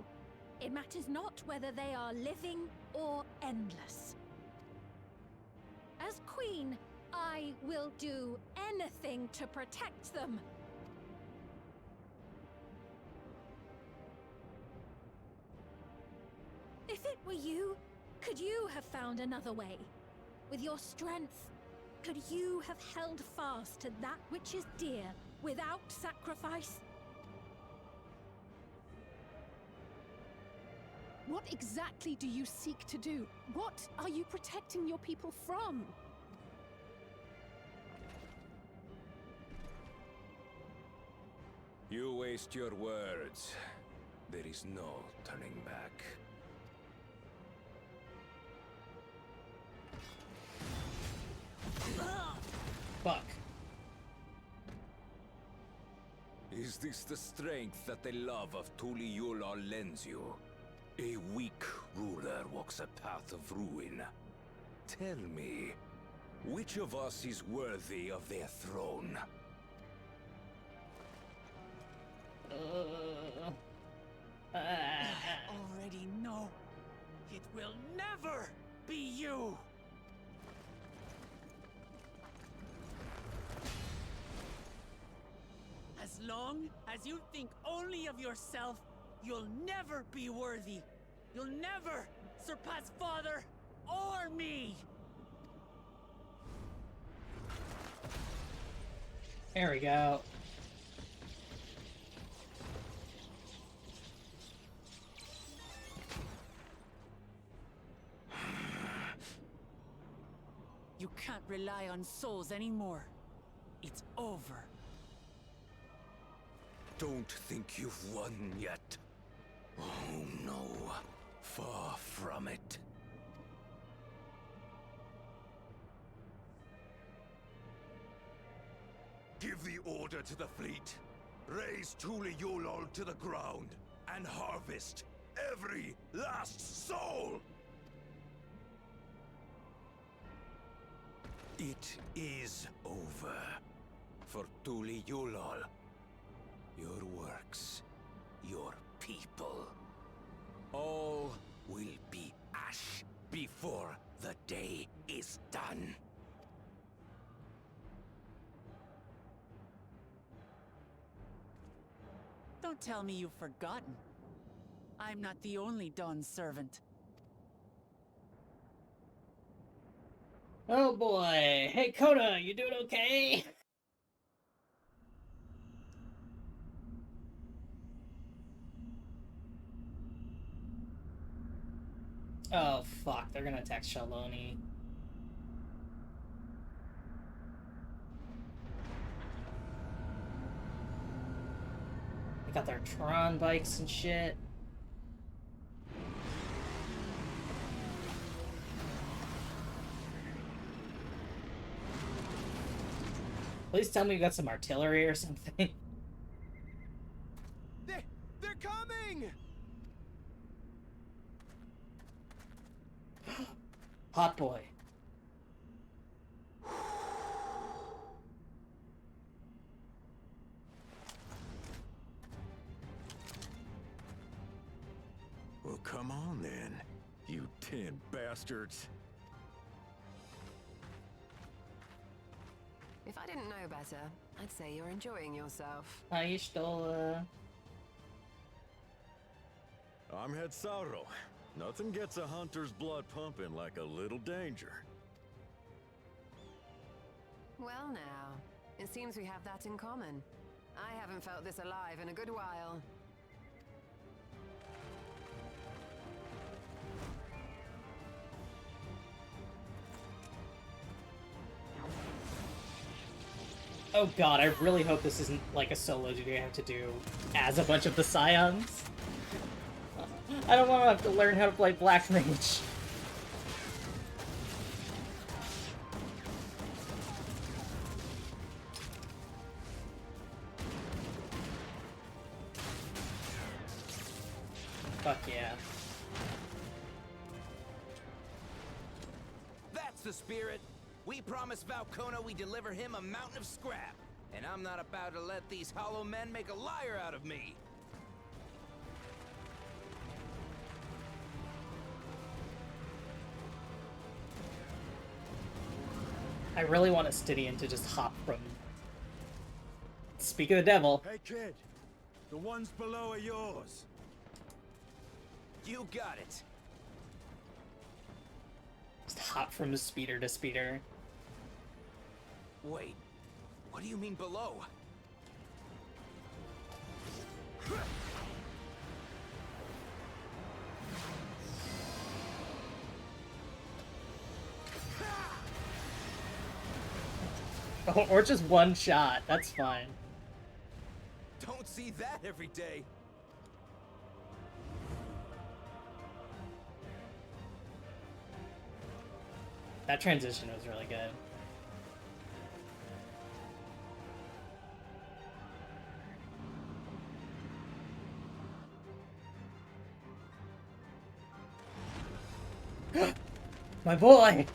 It matters not whether they are living or endless. As queen, I will do anything to protect them. If it were you, could you have found another way? With your strength, could you have held fast to that which is dear without sacrifice? What exactly do you seek to do? What are you protecting your people from? You waste your words. There is no turning back. Fuck. Is this the strength that the love of Tuliyola lends you? A weak ruler walks a path of ruin. Tell me, which of us is worthy of their throne? I already know. It will never be you! As long as you think only of yourself, you'll never be worthy. You'll never surpass Father or me! There we go. You can't rely on souls anymore. It's over. Don't think you've won yet. Oh no, far from it. Give the order to the fleet. Raise Tuliyola to the ground and harvest every last soul! It is over for Tuliyola. Your works, your people, all will be ash before the day is done. Don't tell me you've forgotten. I'm not the only Dawn's servant. Oh boy. Hey Coda, you doing okay? Oh fuck, they're gonna attack Shaloni. They got their Tron bikes and shit. Please tell me you got some artillery or something. They're coming! Hot boy. Well, come on then, you 10 bastards. If I didn't know better, I'd say you're enjoying yourself. I stole, I'm Head Sauro. Nothing gets a hunter's blood pumping like a little danger. Well now, it seems we have that in common. I haven't felt this alive in a good while. Oh god, I really hope this isn't like a solo duty I have to do as a bunch of the Scions. I don't want to have to learn how to play Black Mage. Fuck yeah. That's the spirit. We promised Valkona we deliver him a mountain of scrap. And I'm not about to let these hollow men make a liar out of me. I really want Astidian to just hop from Speak of the devil. Hey kid, the ones below are yours. You got it. Just hop from speeder to speeder. Wait, what do you mean below? Or just one shot, that's fine. Don't see that every day. That transition was really good. My boy!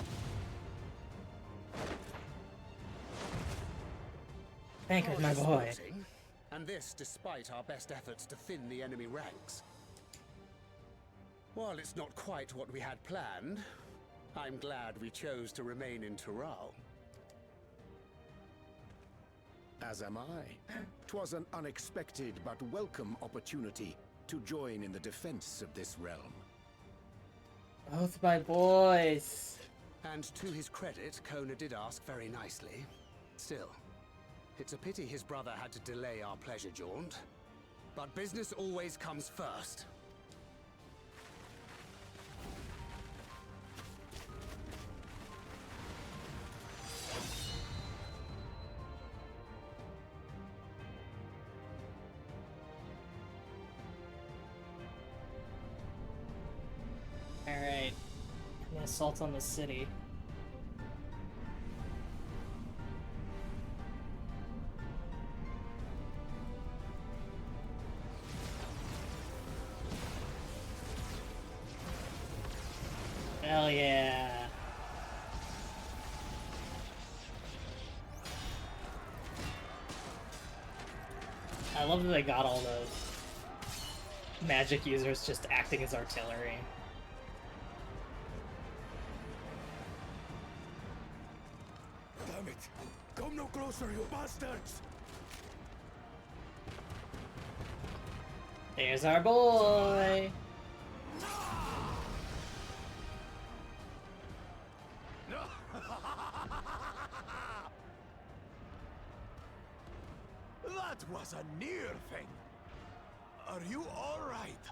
Banker's my boy. And this despite our best efforts to thin the enemy ranks. While it's not quite what we had planned, I'm glad we chose to remain in Tural. As am I. 'Twas an unexpected but welcome opportunity to join in the defense of this realm. Both my boys. And to his credit, Kona did ask very nicely. Still, it's a pity his brother had to delay our pleasure jaunt. But business always comes first. Alright. An assault on the city. Hell yeah. I love that they got all those magic users just acting as artillery. Damn it! Come no closer, you bastards! There's our boy! That was a near thing. Are you all right?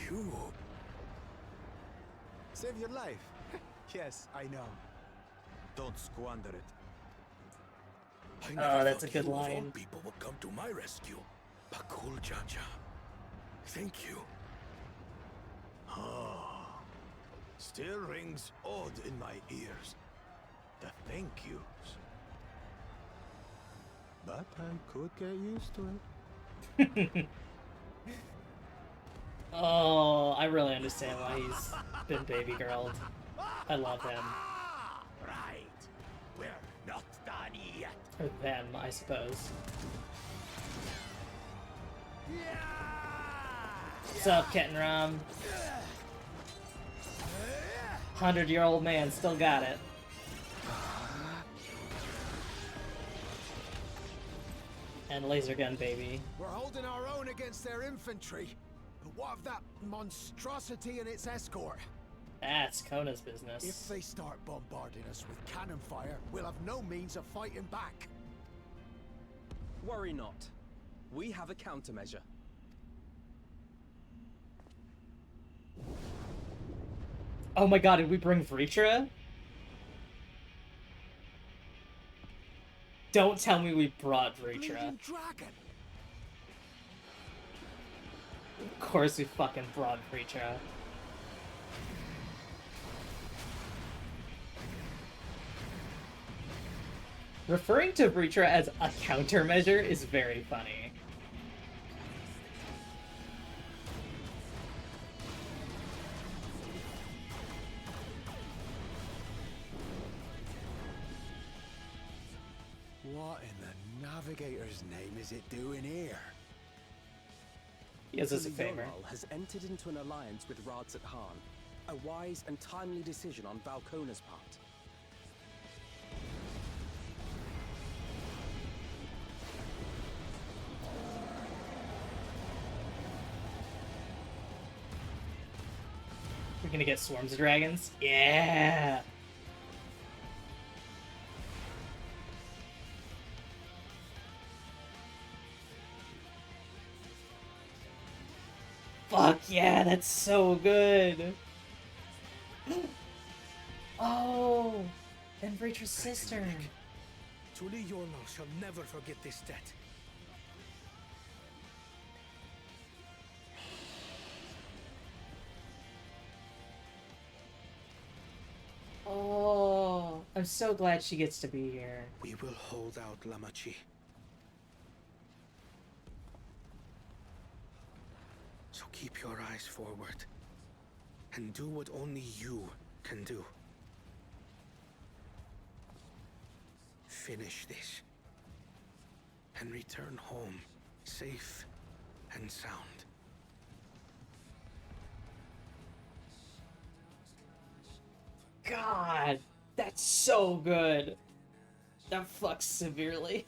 You Save your life. Yes, I know. don't squander it. I Oh, never that's a thought good you of all line. people would come to my rescue. Bakul Jaja. Thank you. Ah, still rings odd in my ears. The thank yous. But I could get used to it. Oh, I really understand why he's been baby girled. I love him. Right. We're not done yet. Or them, I suppose. What's up, Kettenram? 100-year-old man, still got it. And laser gun, baby. We're holding our own against their infantry. But what of that monstrosity and its escort? That's Kona's business. If they start bombarding us with cannon fire, we'll have no means of fighting back. Worry not. We have a countermeasure. Oh my god, did we bring Vritra? Don't tell me we brought Vritra. Dragon. Of course we fucking brought Vritra. Referring to Vritra as a countermeasure is very funny. What in the Navigator's name is it doing here? He does us a The favor. Yoral has entered into an alliance with Rads at Han. A wise and timely decision on Valkona's part. We're gonna get swarms of dragons? Yeah! Fuck yeah, that's so good! Oh! And Rachel's sister! Truly Yornal shall never forget this debt. Oh, I'm so glad she gets to be here. We will hold out, Lamachi. So keep your eyes forward, and do what only you can do. Finish this, and return home, safe and sound. God, that's so good. That fucks severely.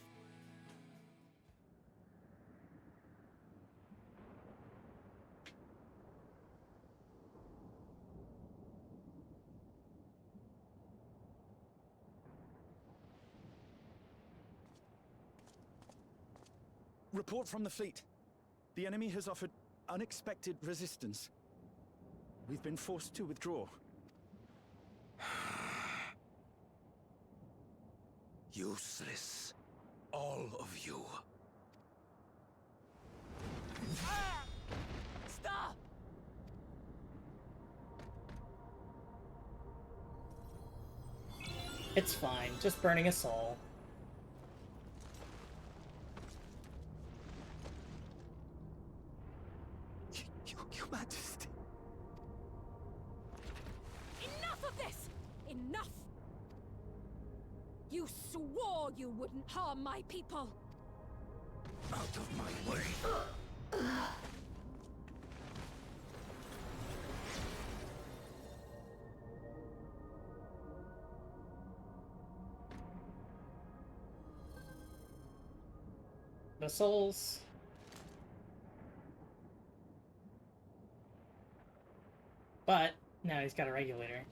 Report from the fleet. The enemy has offered unexpected resistance. We've been forced to withdraw. Useless. All of you. Stop! It's fine, just burning a soul. Your Majesty. Enough of this! Enough! You swore you wouldn't harm my people! Out of my way. The souls. But now he's got a regulator.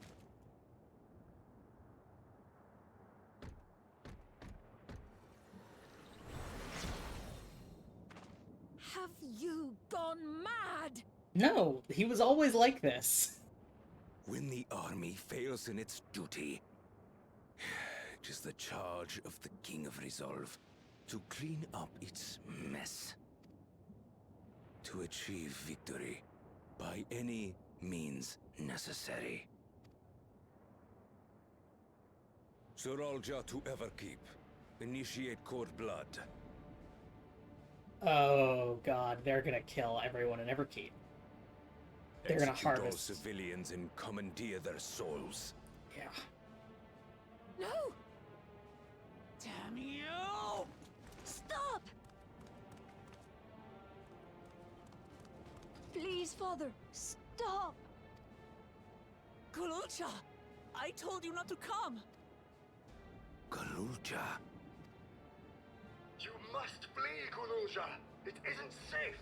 Have you gone mad? No, he was always like this. When the army fails in its duty, it is the charge of the King of Resolve to clean up its mess. To achieve victory by any means necessary. Suralja to Everkeep. Initiate Court Blood. Oh god, they're gonna kill everyone in Everkeep. They're gonna Execute all harvest. civilians and commandeer their souls. Yeah. No! Damn you! Stop! Please, Father, stop! Kululcha! I told you not to come! Galulja. You must flee, Kululja. It isn't safe.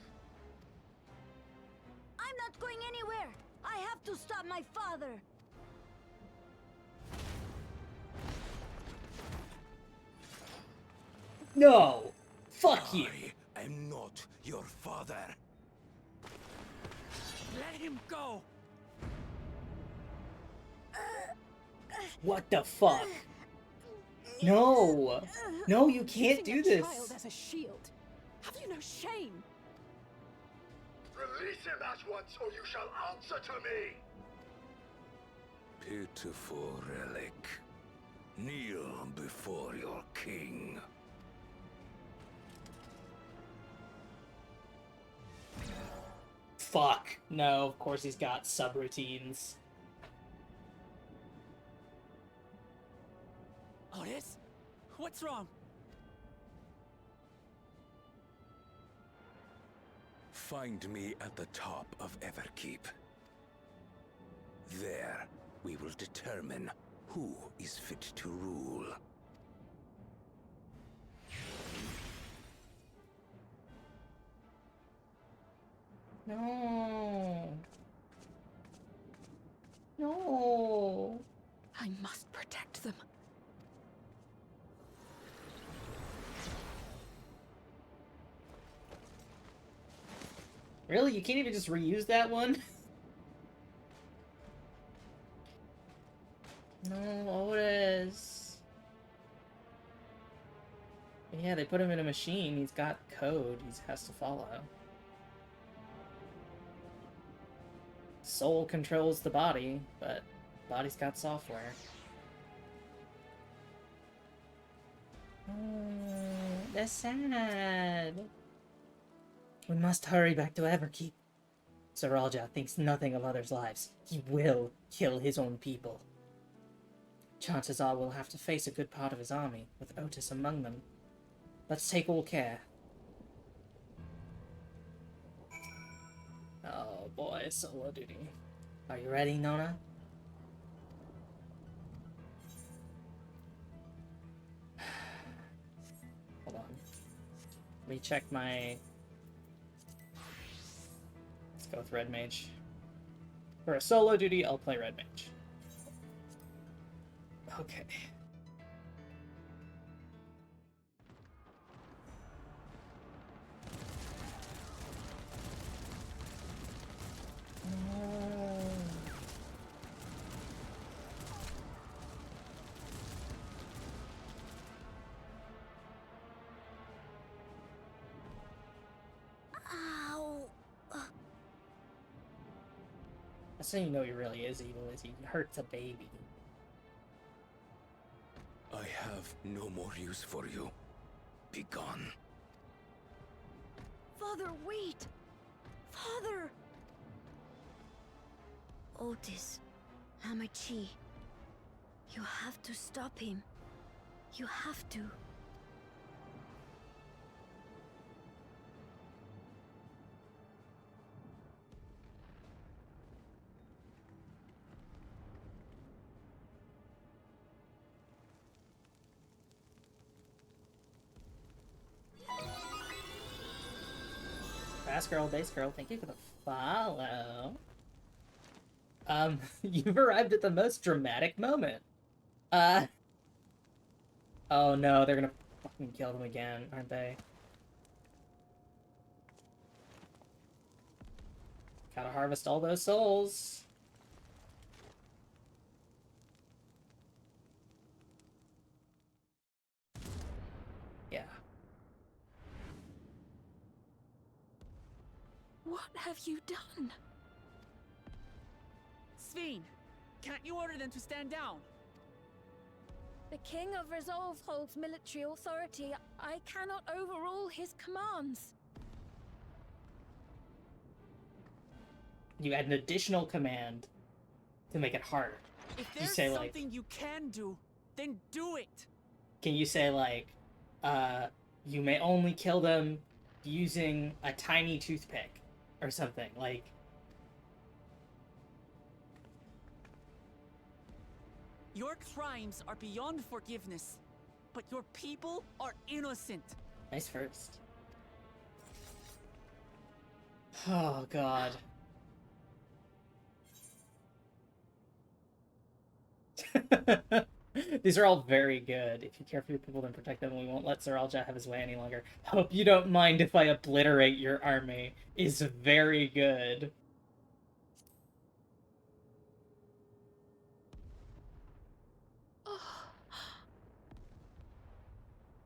I'm not going anywhere. I have to stop my father. No! Fuck you! I am not your father. Let him go! What the fuck? No! No, you can't do Using a this! child as a shield. Have you no shame? Release him at once, or you shall answer to me. Pitiful relic. Kneel before your king. Fuck. No, of course he's got subroutines. Otis? What's wrong? Find me at the top of Everkeep. There, we will determine who is fit to rule. No. No. I must protect them. Really? You can't even just reuse that one? No, Otis. Yeah, they put him in a machine. He's got code he has to follow. Soul controls the body, but body's got software. Oh, that's sad. We must hurry back to Everkeep. Saralja thinks nothing of others' lives. He will kill his own people. Chances are we'll have to face a good part of his army, with Otis among them. Let's take all care. Oh boy, solo duty. Are you ready, Nona? Hold on. Let me check my... Let's go with Red Mage. For a solo duty, I'll play Red Mage. Okay. Ow. That's how you know he really is evil, is he hurts a baby. I have no more use for you. Be gone. Father, wait! Father! Otis, Hamachi, you have to stop him. You have to. Fast girl, base girl, thank you for the follow. You've arrived at the most dramatic moment. Oh no, they're gonna fucking kill them again, aren't they? Gotta harvest all those souls. Yeah. What have you done? Sveen, can't you order them to stand down? The King of Resolve holds military authority. I cannot overrule his commands. You add an additional command to make it harder. If You there's say, something like, you can do, then do it. can you say, like, you may only kill them using a tiny toothpick or something, like... Your crimes are beyond forgiveness, but your people are innocent. Nice first. Oh, God. These are all very good. If you care for your people, then protect them. We won't let Saralja have his way any longer. Hope you don't mind if I obliterate your army. Is very good.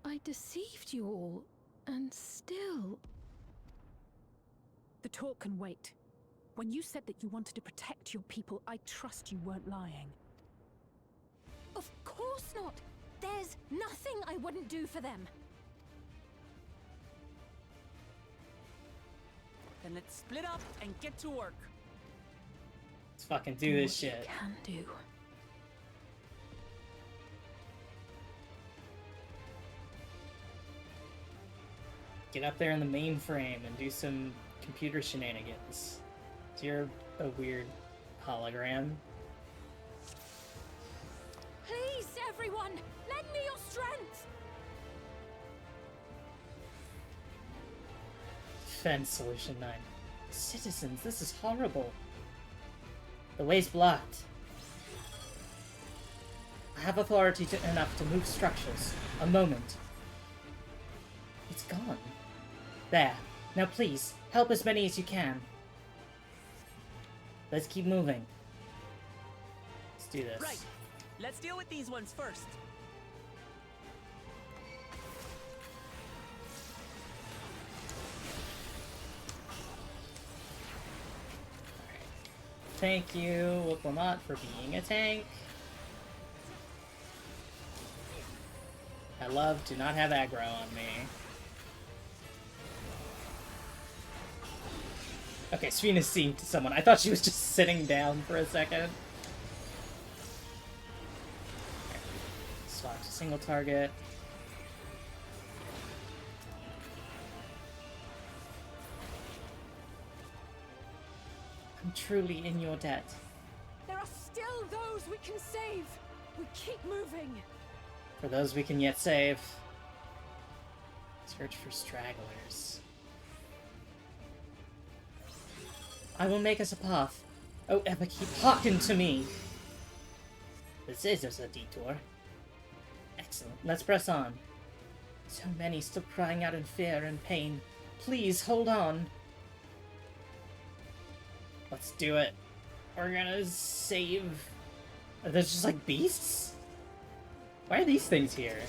I deceived you all, and still... The talk can wait. When you said that you wanted to protect your people, I trust you weren't lying. Of course not! There's nothing I wouldn't do for them! Then let's split up and get to work. Let's fucking do this what shit. You can do. Get up there in the mainframe and do some computer shenanigans. So you're a weird hologram. Please, everyone! Lend me your strength! Defense Solution 9. Citizens, this is horrible. The way's blocked. have authority enough to move structures. A moment. It's gone. There. Now please, help as many as you can. Let's keep moving. Let's do this. Right. Let's deal with these ones first. Thank you, Wuklamot, for being a tank. I love do not have aggro on me. Okay, Sphina seemed to someone. I thought she was just sitting down for a second. Swap to single target. I'm truly in your debt. There are still those we can save. We keep moving. For those we can yet save. Search for stragglers. I will make us a path. Oh, ever keep hearken to me. This is just a detour. Excellent. Let's press on. So many still crying out in fear and pain. Please, hold on. Let's do it. We're gonna save... Are those just like beasts? Why are these things here?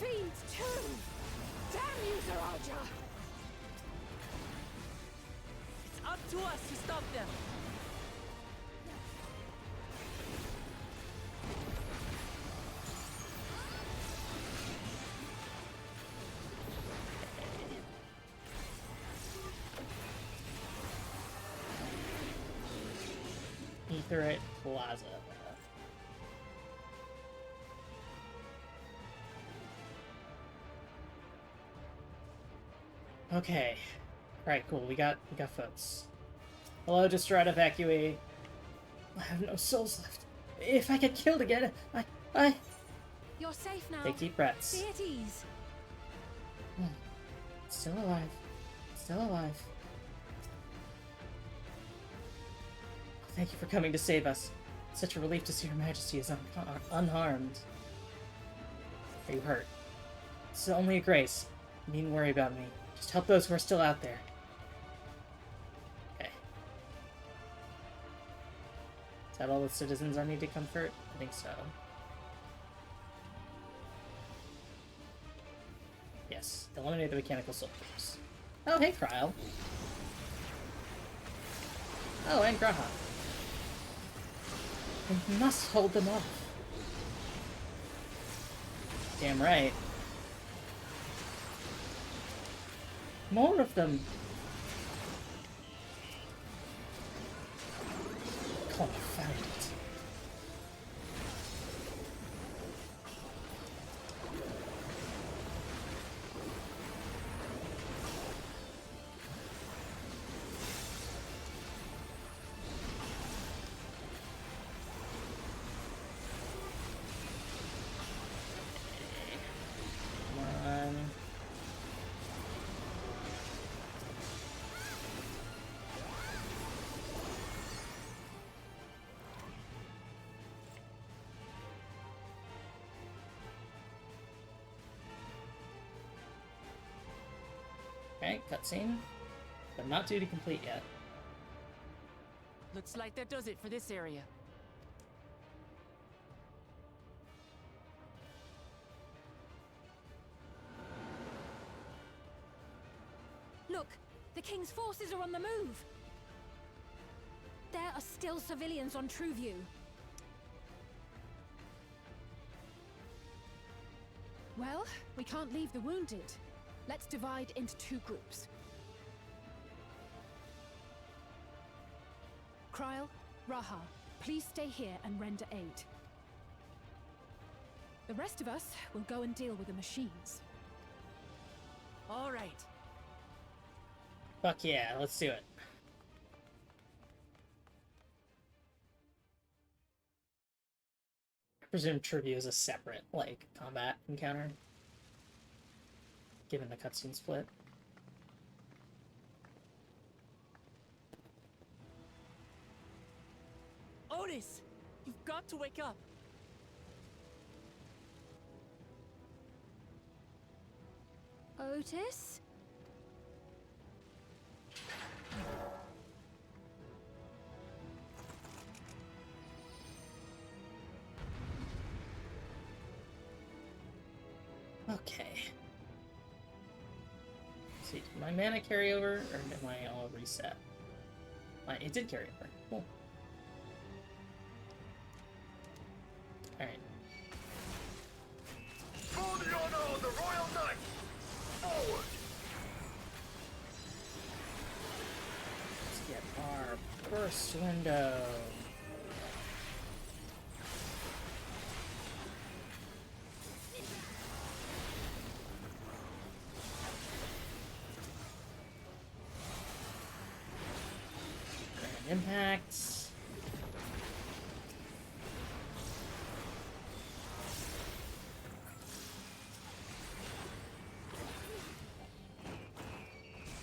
Fiends too! Damn you, Zaraja! It's up to us to stop them. Etherite Plaza. Okay. Alright, cool. We got folks. Hello, destroyed evacuee. I have no souls left. If I get killed again, I... You're safe now. Take deep breaths. Be at ease. Still alive. Still alive. Thank you for coming to save us. It's such a relief to see Her Majesty is unharmed. Are you hurt? It's only a grace. You needn't worry about me. Just help those who are still out there. Okay. Is that all the citizens I need to comfort? I think so. Yes. Eliminate the mechanical soldiers. Oh, hey, Kryl. Oh, and Graha. We must hold them off. Damn right. More of them. Confound it. Okay, cutscene. But not due to complete yet. Looks like that does it for this area. Look, the King's forces are on the move. There are still civilians on Trueview. Well, we can't leave the wounded. Let's divide into two groups. Kryl, Raha, please stay here and render aid. The rest of us will go and deal with the machines. All right. Fuck yeah, let's do it. I presume Tribute is a separate, like, combat encounter. Given the cutscene split. Otis, you've got to wake up. Otis? Okay. Let's see, did my mana carry over, or am I all reset? It did carry over. Cool. Alright. For the honor of the Royal Knight! Forward! Let's get our burst window. Impacts.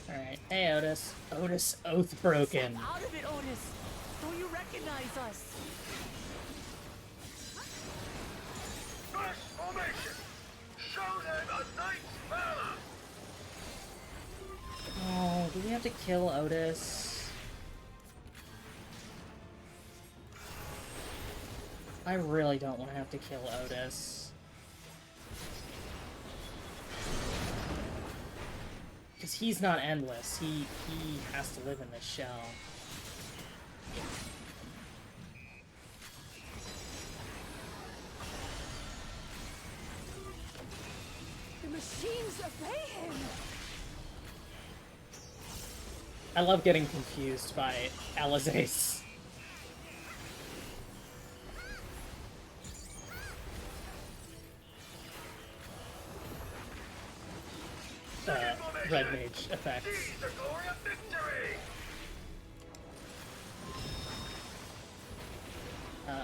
Alright, hey Otis. Otis Oath Broken. Step out of it, Otis! Don't you recognize us? First formation! Show them a knight's valor! Oh, do we have to kill Otis? I really don't want to have to kill Otis. Because he's not endless. He has to live in this shell. The machines obey him! I love getting confused by Alizé's. Red Mage effects. The glory of victory!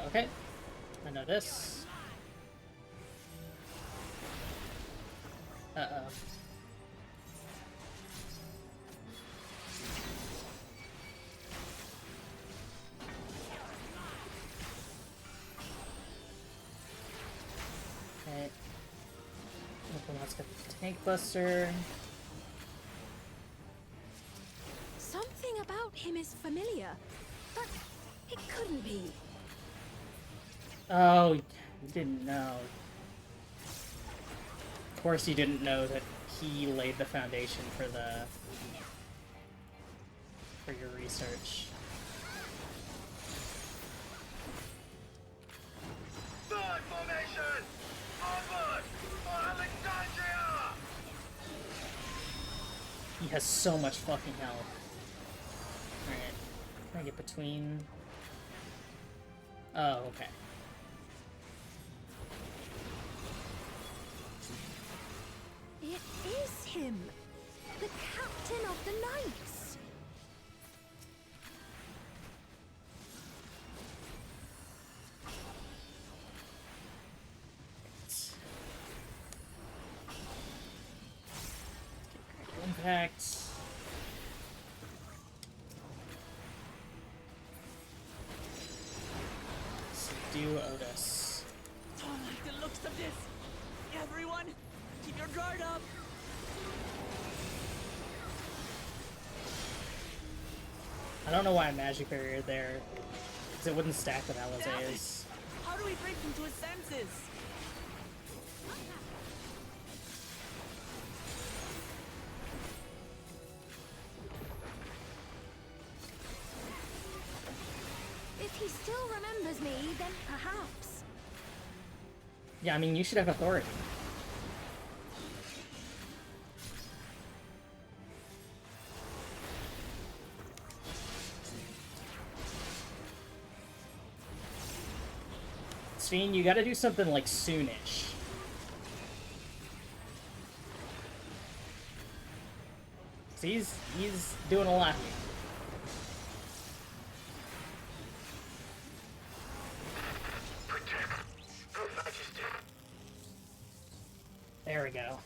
Okay. I know this. Uh-oh. Okay. Let's get the tank buster. Something about him is familiar, but it couldn't be. Oh, you didn't know. Of course you didn't know that he laid the foundation for your research. Third formation! Onward! For Alexandria! He has so much fucking health. Alright. Can I get between? Oh, okay. It is him! The captain of the knights! Impact. Subdue Otis. Don't like the looks of this. Everyone, keep your guard up. I don't know why I magic barrier there, because it wouldn't stack with Alizé's. How do we bring him to his senses? If he still remembers me, then perhaps. Yeah, I mean, you should have authority. Sven, you gotta do something like soonish. So he's doing a lot here. There we go.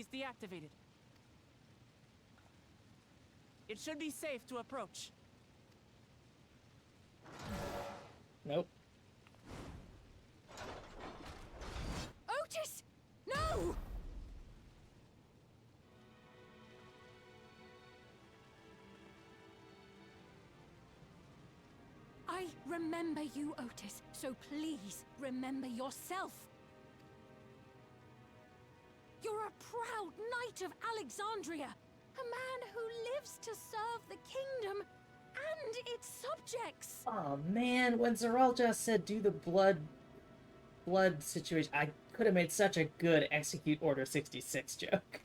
he's deactivated. It should be safe to approach. Nope. Otis! No! I remember you, Otis, so please remember yourself. You're a proud knight of Alexandria, a man who lives to serve the kingdom and its subjects. Oh man, when Zeral just said do the blood situation, I could have made such a good execute Order 66 joke.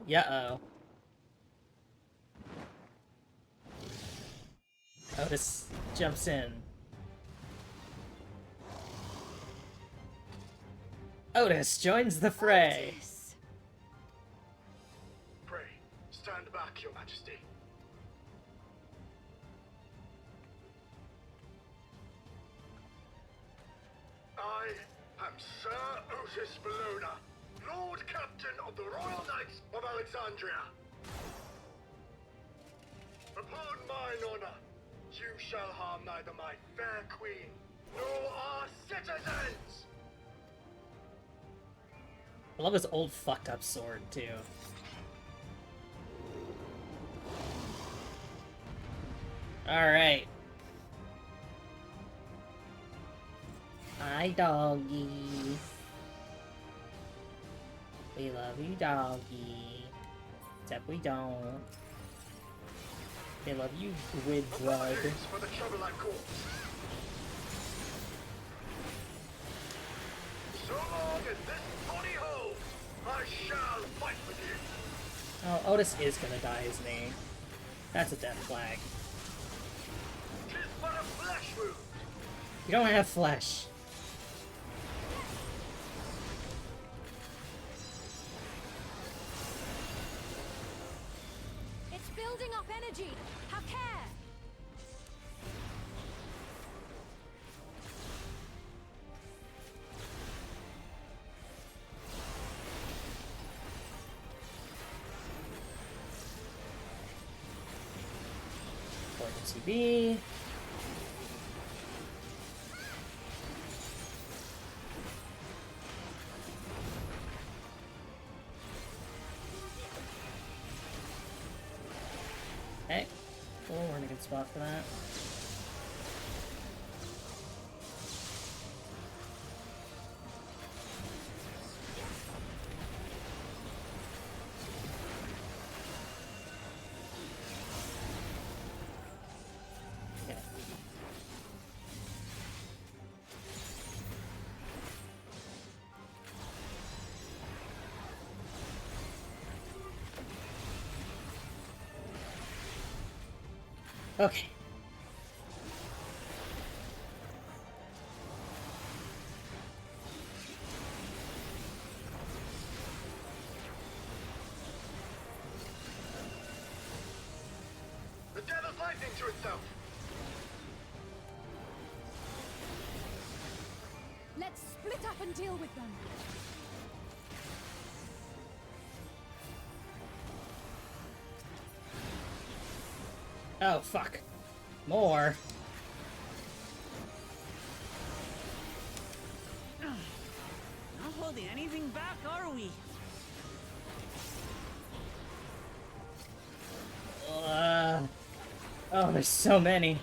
Yeah-oh. Otis jumps in. Otis joins the fray. Otis. Pray, stand back, Your Majesty. I am Sir Otis Bologna, Lord Captain of the Royal Knights of Alexandria. Upon mine honor, you shall harm neither my fair queen nor our citizens! I love his old fucked up sword, too. Alright. Hi, doggy. We love you, doggy. Except we don't. They love you, Gwydrug. For the trouble I've caused. So long as this body holds, I shall fight with you. Oh, Otis is gonna die, isn't he? That's a death flag. 'Tis but a flesh wound. You don't have flesh. It's building up energy. Have care. CB. Okay, cool, we're in a good spot for that. Okay. The devil's lightning to itself. Let's split up and deal with them. Oh, fuck. More. Not holding anything back, are we? Oh, there's so many.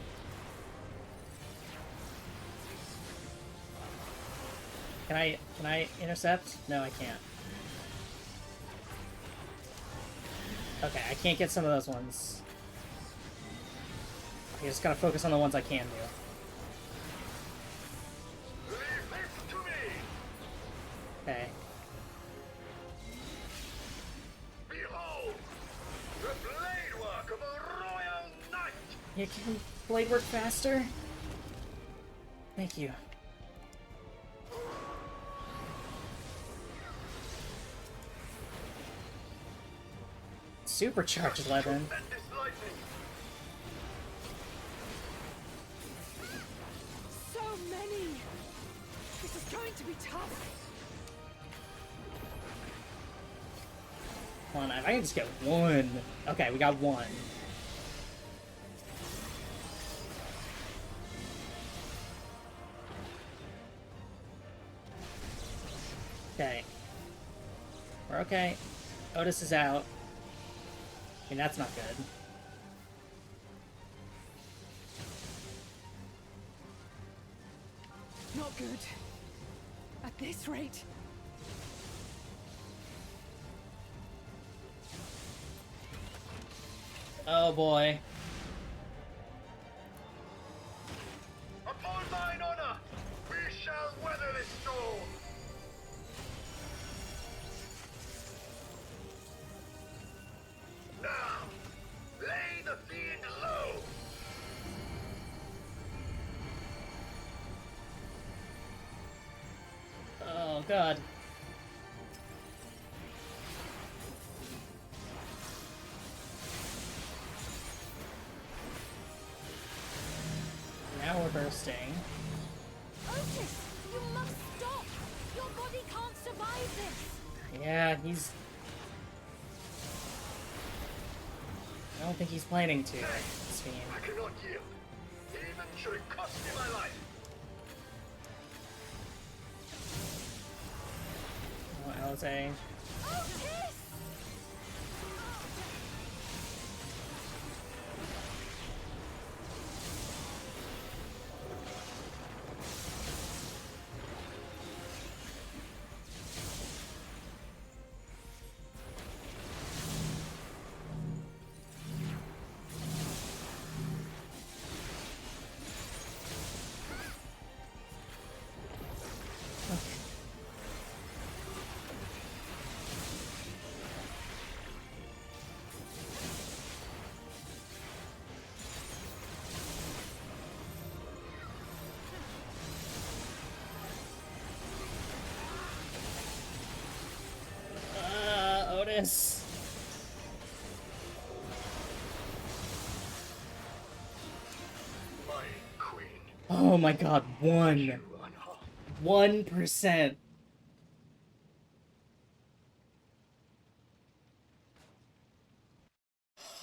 Can I intercept? No, I can't. Okay, I can't get some of those ones. I just gotta focus on the ones I can do. Okay. Behold, the blade work of a royal knight. Yeah, can blade work faster? Thank you. Supercharged 11. So many. to be tough. Come on, if I can just get one. Okay, we got one. Okay. We're okay. Otis is out. I mean, that's not good. Not good. At this rate. Oh boy. Upon thine honor, we shall weather this storm. Now, lay the fiend low. Oh god. Now we're bursting. Otis, you must stop. Your body can't survive this. Yeah, he's... I don't think he's planning to. This fiend. I cannot yield, even should it cost me my life. Oh, LSA. Otis! Otis. My queen. Oh my god, 1%.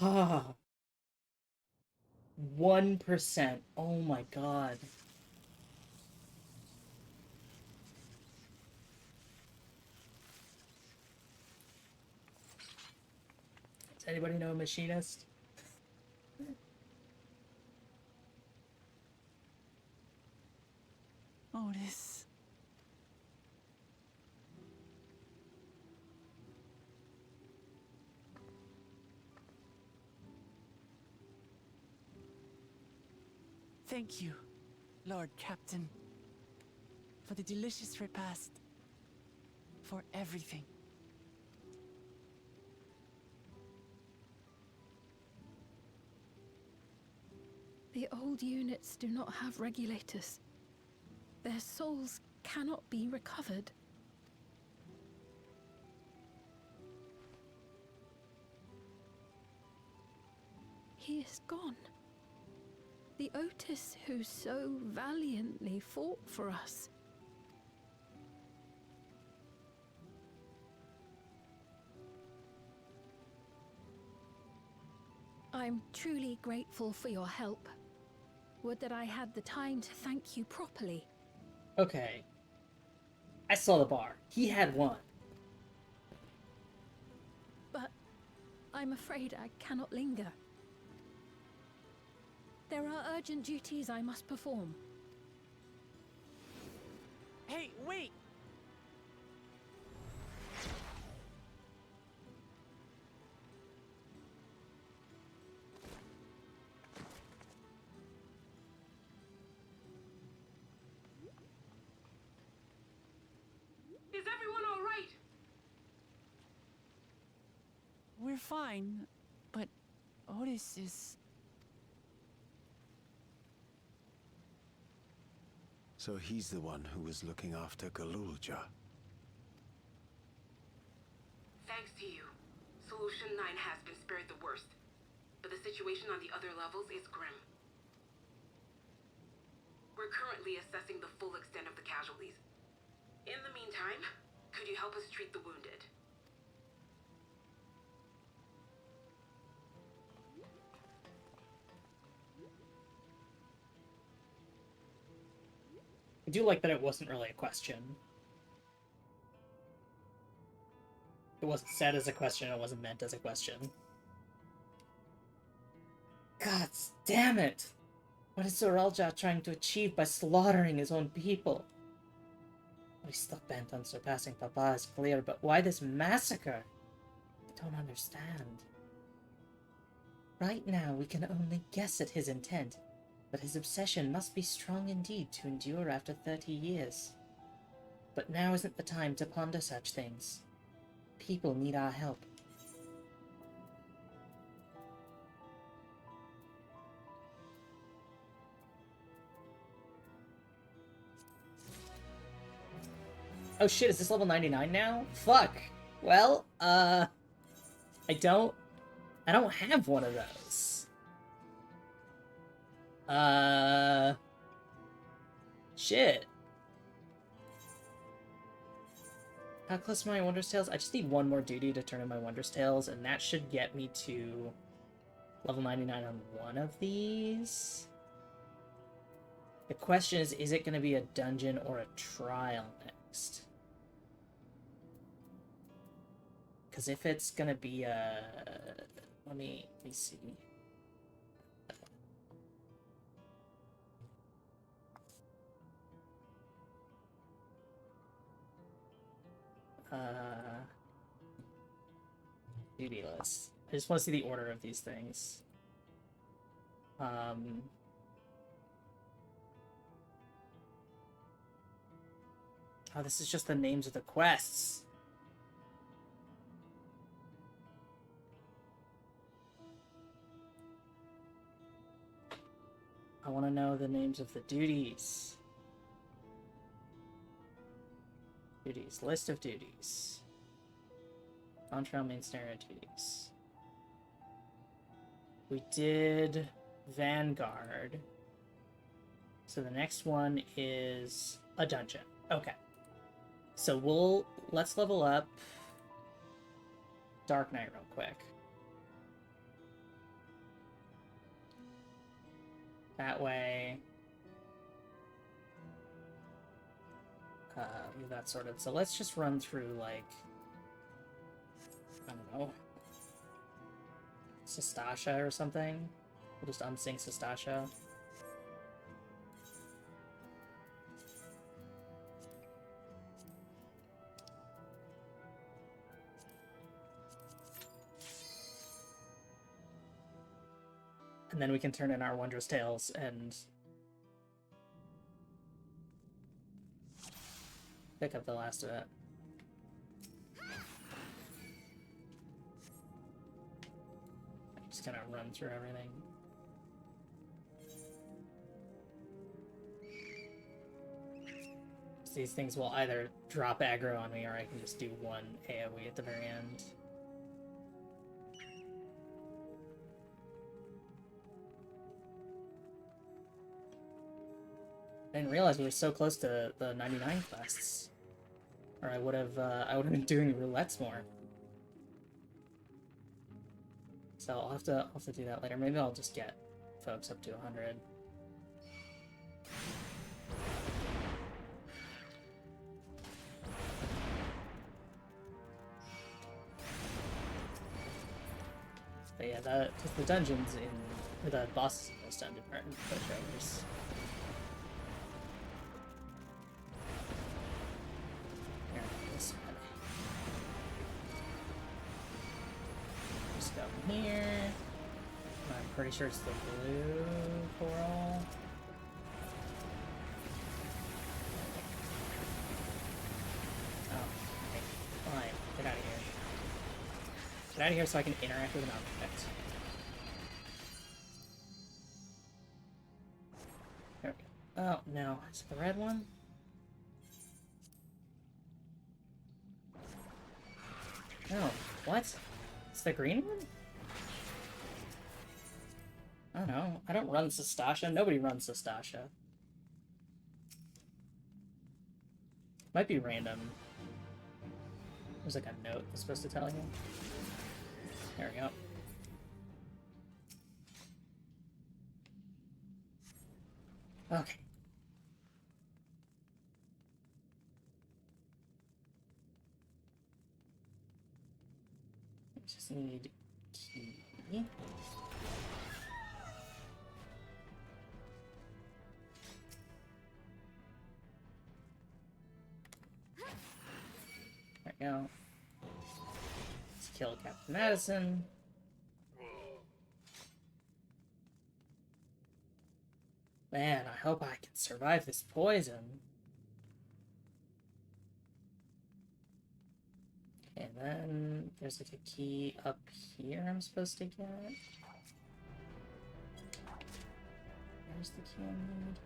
Ah. 1%. Oh my god. Does anybody know a machinist? Otis. Thank you, Lord Captain, for the delicious repast, for everything. The old units do not have regulators. Their souls cannot be recovered. He is gone. The Otis who so valiantly fought for us. I'm truly grateful for your help. Would that I had the time to thank you properly. Okay. I saw the bar. He had one. But I'm afraid I cannot linger. There are urgent duties I must perform. Hey, wait! Is everyone all right? We're fine, but Otis is... So he's the one who was looking after Galulja. Thanks to you, Solution 9 has been spared the worst, but the situation on the other levels is grim. We're currently assessing the full extent of the casualties. In the meantime, could you help us treat the wounded? I do like that it wasn't really a question. It wasn't said as a question, it wasn't meant as a question. God damn it! What is Zorelja trying to achieve by slaughtering his own people? He's still bent on surpassing Papa is clear, but why this massacre? I don't understand. Right now, we can only guess at his intent, but his obsession must be strong indeed to endure after 30 years. But now isn't the time to ponder such things. People need our help. Oh shit, is this level 99 now? Fuck! Well, I don't have one of those. Shit. How close am I Wondrous Tales? I just need one more duty to turn in my Wondrous Tales, and that should get me to level 99 on one of these. The question is it going to be a dungeon or a trial next? Because if it's going to be a... Let me see. Duty list. I just want to see the order of these things. Oh, this is just the names of the quests. I want to know the names of the duties. Duties. List of duties. Dawntrail main scenario duties. We did Vanguard. So the next one is a dungeon. Okay. So let's level up Dark Knight real quick. That way, leave that sorted. So let's just run through, like, I don't know, Sestasha or something. We'll just unsync Sestasha. And then we can turn in our Wondrous Tales and pick up the last of it. I'm just gonna run through everything. So these things will either drop aggro on me or I can just do one AoE at the very end. I didn't realize we were so close to the 99 quests. Or I would have been doing roulettes more. So I'll have to do that later. Maybe I'll just get folks up to 100. But yeah, the dungeons or the bosses in this dungeon are in pushovers. Just go here. I'm pretty sure it's the blue coral. Oh, okay. Fine. Get out of here. Get out of here so I can interact with an object. There we go. Oh, no. Is it the red one? No. What? It's the green one? I don't know. I don't run Sestasha. Nobody runs Sestasha. Might be random. There's like a note that's supposed to tell you. There we go. Okay. Just need key. There we go. Let's kill Captain Madison. Man, I hope I can survive this poison. And then there's like a key up here I'm supposed to get. Where's the key I need?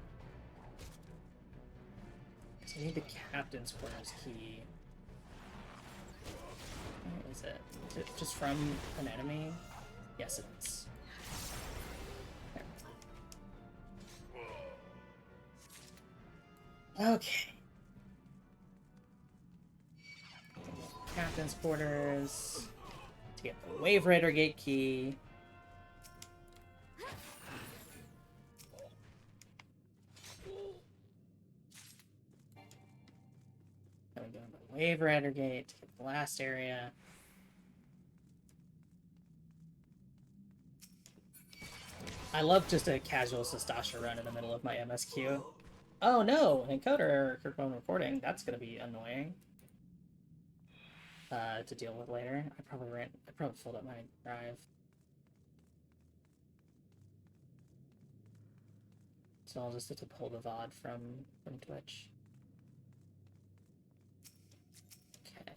So I need the captain's quarters key. Where is it? Is it just from an enemy? Yes, it is. There. Okay. Captain's quarters to get the Wave Raider Gate key. Then we go to the Wave Raider Gate to get the last area. I love just a casual Sastasha run in the middle of my MSQ. Oh no, an encoder error occurred when recording. That's gonna be annoying. To deal with later. I probably filled up my drive. So I'll just have to pull the VOD from Twitch. Okay.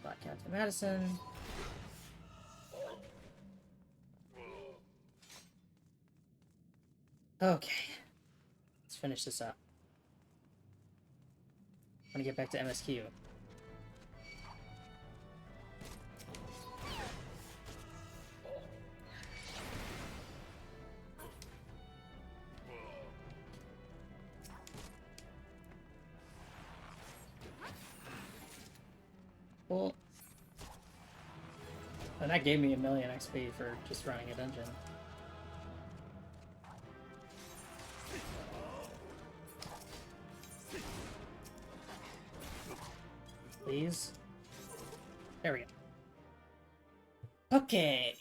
Black Captain Madison. Okay. Let's finish this up. I'm gonna get back to MSQ. Cool. And that gave me 1,000,000 XP for just running a dungeon. Please. There we go. Okay.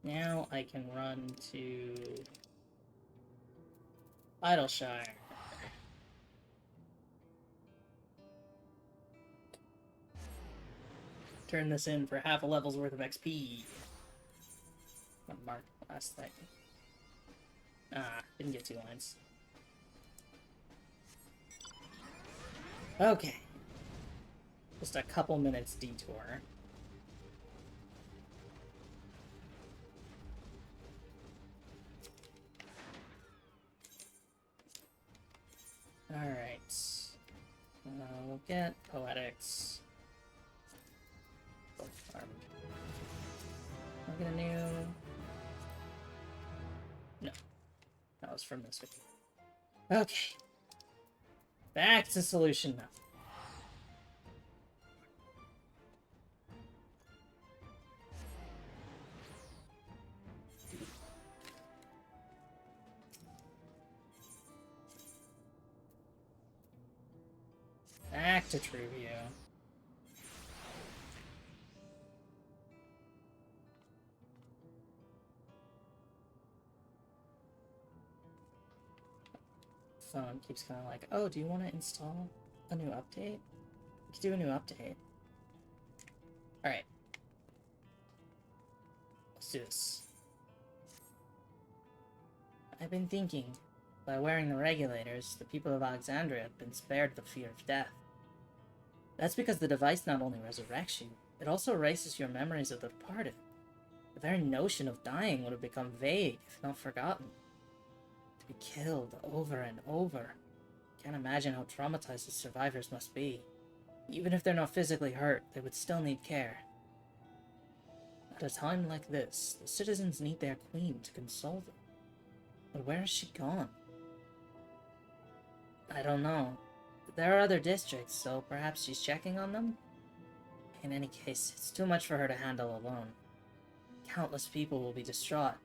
Now I can run to Idleshire. Turn this in for half a level's worth of XP. I'm gonna mark the last thing. Ah, didn't get 2 lines. Okay. Just a couple minutes detour. Alright. We'll get Poetics. Both armed. I'll get a new... No. That was from this video. Okay. Back to solution now. Back to True View. Phone keeps kind of like, oh, do you want to install a new update? We could do a new update. Alright. Let's do this. I've been thinking, by wearing the regulators, the people of Alexandria have been spared the fear of death. That's because the device not only resurrects you, it also erases your memories of the departed. The very notion of dying would have become vague, if not forgotten. To be killed over and over. Can't imagine how traumatized the survivors must be. Even if they're not physically hurt, they would still need care. At a time like this, the citizens need their queen to console them. But where has she gone? I don't know. There are other districts, so perhaps she's checking on them? In any case, it's too much for her to handle alone. Countless people will be distraught.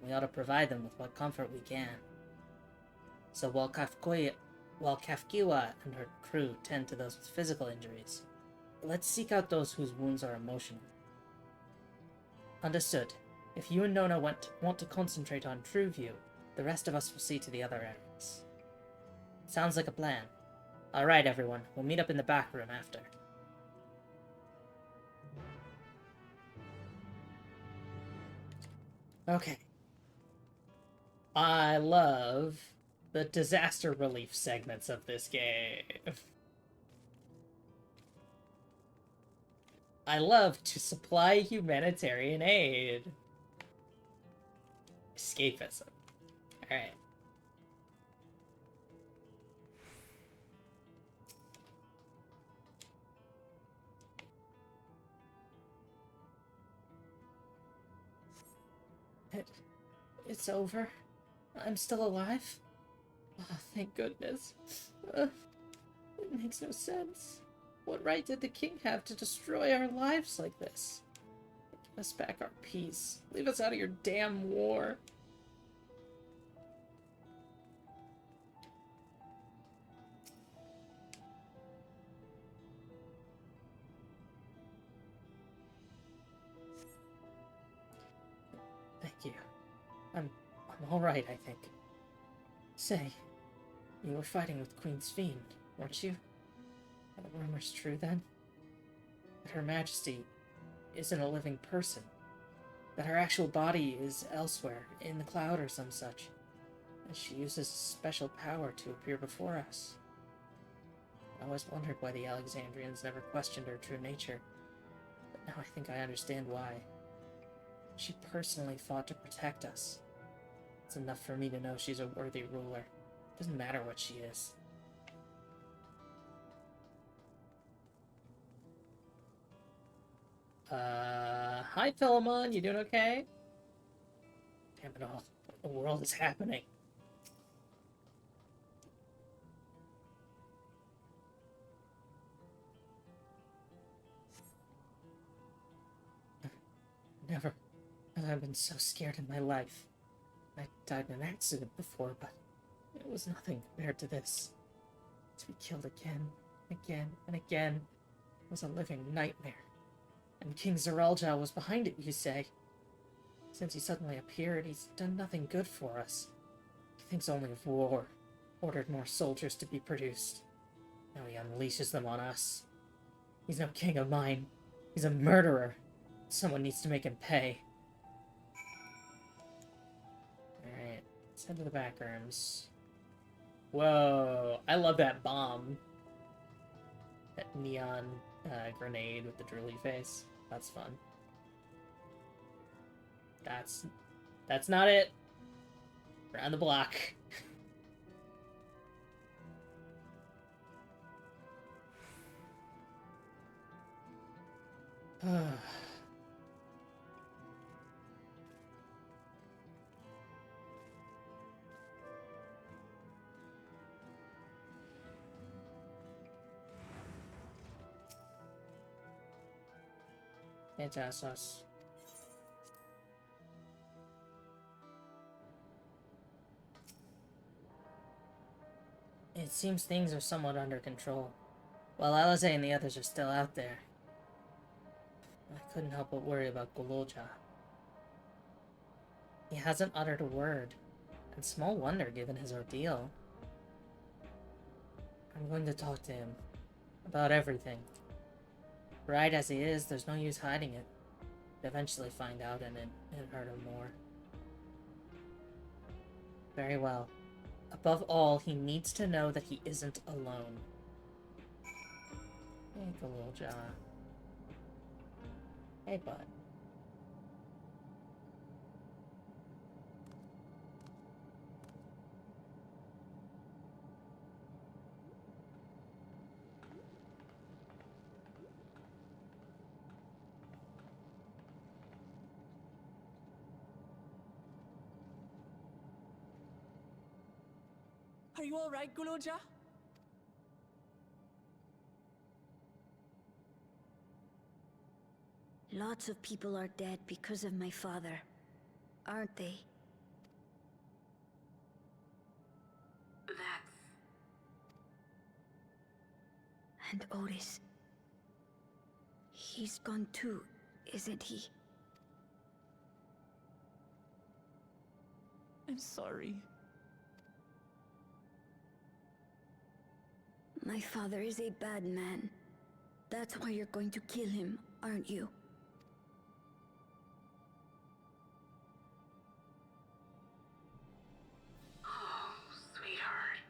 We ought to provide them with what comfort we can. So while Kafkiwa and her crew tend to those with physical injuries, let's seek out those whose wounds are emotional. Understood. If you and Nona want to concentrate on Trueview, the rest of us will see to the other areas. Sounds like a plan. Alright, everyone. We'll meet up in the back room after. Okay. I love the disaster relief segments of this game. I love to supply humanitarian aid. Escapism. Alright. It's over. I'm still alive. Oh, thank goodness. It makes no sense. What right did the king have to destroy our lives like this? Give us back our peace. Leave us out of your damn war. Thank you. I'm alright, I think. Say, you were fighting with Queen's Fiend, weren't you? Are the rumors true, then? That Her Majesty isn't a living person. That her actual body is elsewhere, in the cloud or some such. And she uses a special power to appear before us. I always wondered why the Alexandrians never questioned her true nature. But now I think I understand why. She personally fought to protect us. It's enough for me to know she's a worthy ruler. Doesn't matter what she is. Hi Philemon, you doing okay? Damn it all, what in the world is happening? Never have I been so scared in my life. I died in an accident before, but it was nothing compared to this. To be killed again, again, and again was a living nightmare. And King Zeralja was behind it, you say? Since he suddenly appeared, he's done nothing good for us. He thinks only of war, ordered more soldiers to be produced. Now he unleashes them on us. He's no king of mine. He's a murderer. Someone needs to make him pay. Alright, let's head to the back rooms. Whoa, I love that bomb. That neon grenade with the drooly face. That's fun. That's not it. Around the block. Fantastic. It seems things are somewhat under control, while Alize and the others are still out there. I couldn't help but worry about Gololja. He hasn't uttered a word, and small wonder given his ordeal. I'm going to talk to him about everything. Right as he is, there's no use hiding it. He'll eventually find out and it hurt him more. Very well. Above all, he needs to know that he isn't alone. Hey, Gololja. Hey, bud. Are you all right, Gululja? Lots of people are dead because of my father, aren't they? That's... And Otis. He's gone too, isn't he? I'm sorry. My father is a bad man. That's why you're going to kill him, aren't you? Oh, sweetheart.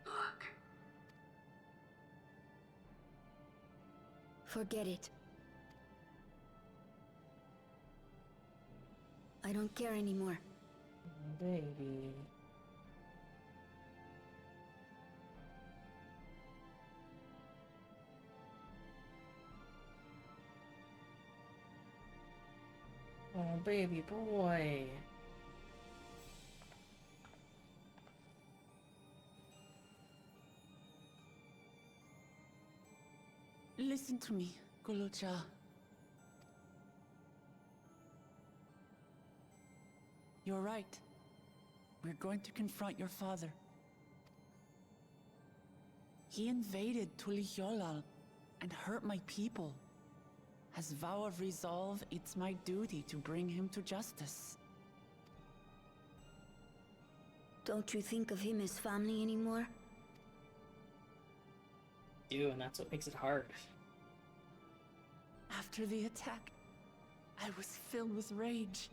Look. Forget it. I don't care anymore. Baby. Oh, baby boy. Listen to me, Gululja. You're right. We're going to confront your father. He invaded Tulihyolal and hurt my people. As vow of resolve, it's my duty to bring him to justice. Don't you think of him as family anymore? Do, and that's what makes it hard. After the attack, I was filled with rage.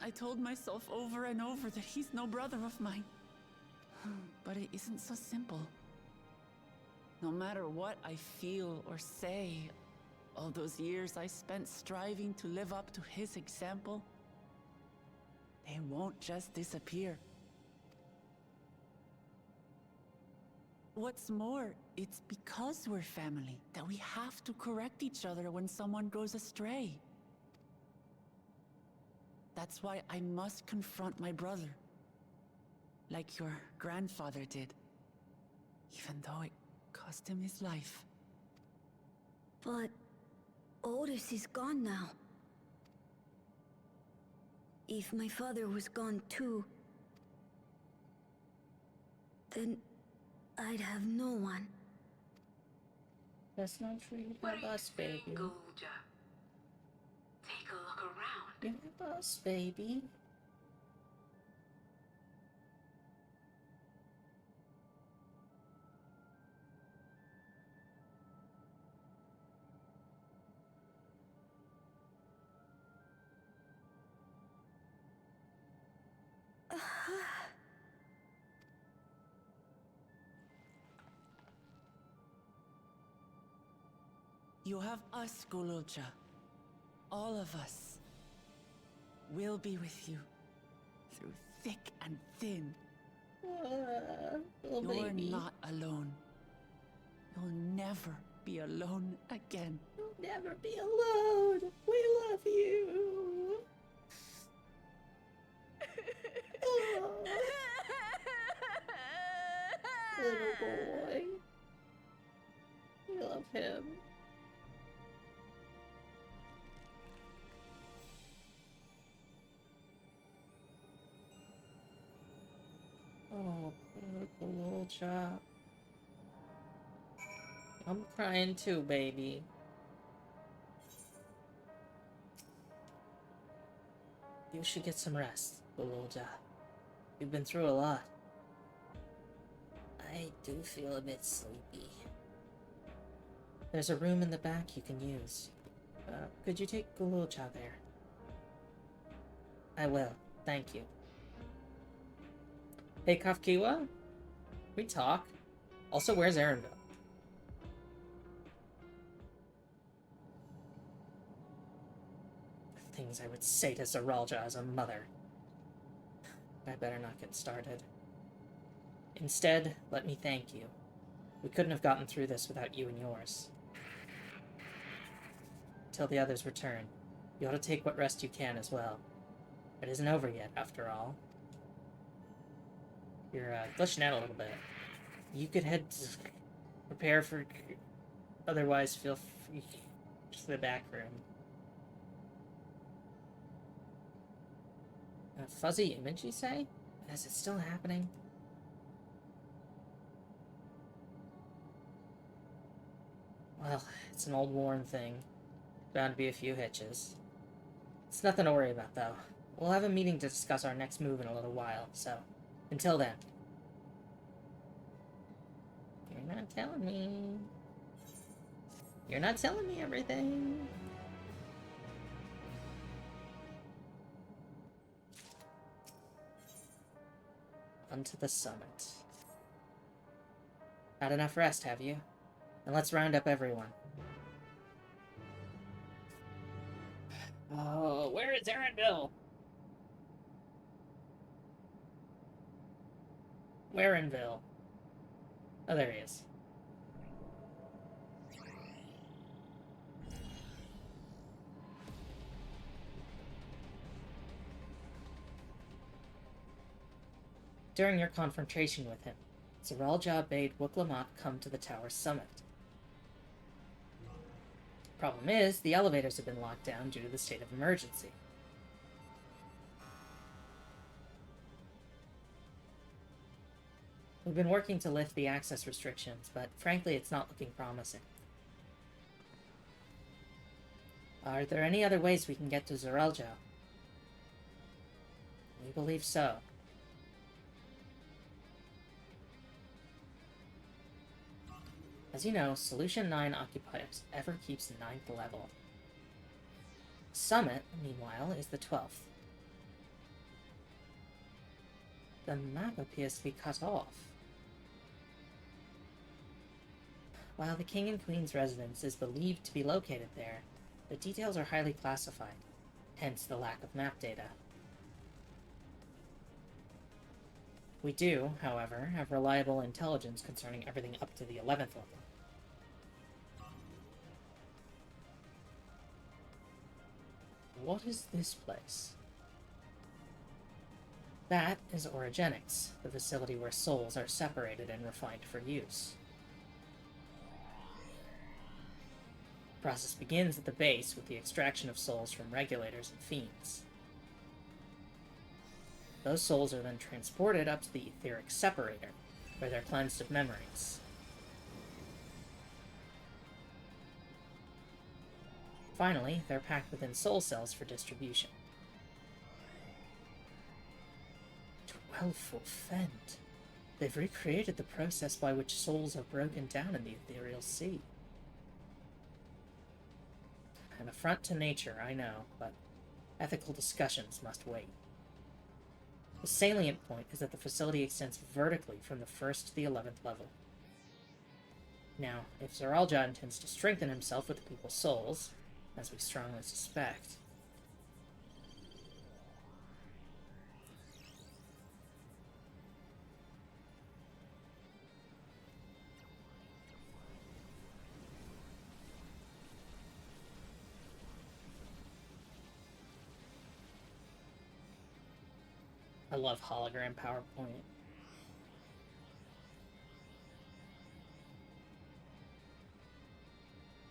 I told myself over and over that he's no brother of mine. But it isn't so simple. No matter what I feel or say, all those years I spent striving to live up to his example, they won't just disappear. What's more, it's because we're family that we have to correct each other when someone goes astray. That's why I must confront my brother, like your grandfather did, even though it cost him his life. But Otis is gone now. If my father was gone too, then I'd have no one. That's not true. You have us, baby. Gulja? Take a look around. You have us, baby. You have us, Gululja. All of us. We'll be with you. Through thick and thin. Little You're baby. not alone. You'll never be alone again. You'll never be alone. We love you. Oh. Little boy. We love him. Oh, poor little chap. I'm crying too, baby. You should get some rest, Gululja. You've been through a lot. I do feel a bit sleepy. There's a room in the back you can use. Could you take Gululja there? I will. Thank you. Hey, Kafkiwa? We talk? Also, where's Erenville? The things I would say to Zeralja as a mother. I better not get started. Instead, let me thank you. We couldn't have gotten through this without you and yours. Till the others return, you ought to take what rest you can as well. It isn't over yet, after all. You're glitching out a little bit. You could head to prepare for... Otherwise, feel free to the back room. A fuzzy image, you say? Is it still happening? Well, it's an old worn thing. Bound to be a few hitches. It's nothing to worry about, though. We'll have a meeting to discuss our next move in a little while, so... Until then. You're not telling me. You're not telling me everything. Onto the summit. Had enough rest, have you? And let's round up everyone. Oh, where is Erenville? Warrenville. Oh, there he is. During your confrontation with him, Zeralja bade Wuklamot come to the tower's summit. Problem is, the elevators have been locked down due to the state of emergency. We've been working to lift the access restrictions, but frankly, it's not looking promising. Are there any other ways we can get to Zeralja? We believe so. As you know, Solution 9 occupies Everkeep's 9th level. Summit, meanwhile, is the 12th. The map appears to be cut off. While the King and Queen's residence is believed to be located there, the details are highly classified, hence the lack of map data. We do, however, have reliable intelligence concerning everything up to the 11th level. What is this place? That is Origenics, the facility where souls are separated and refined for use. The process begins at the base with the extraction of souls from regulators and fiends. Those souls are then transported up to the etheric separator, where they're cleansed of memories. Finally, they're packed within soul cells for distribution. 12-foot fend. They've recreated the process by which souls are broken down in the ethereal sea. An affront to nature, I know, but ethical discussions must wait. The salient point is that the facility extends vertically from the 1st to the 11th level. Now, if Zeralja intends to strengthen himself with the people's souls, as we strongly suspect, I love hologram PowerPoint.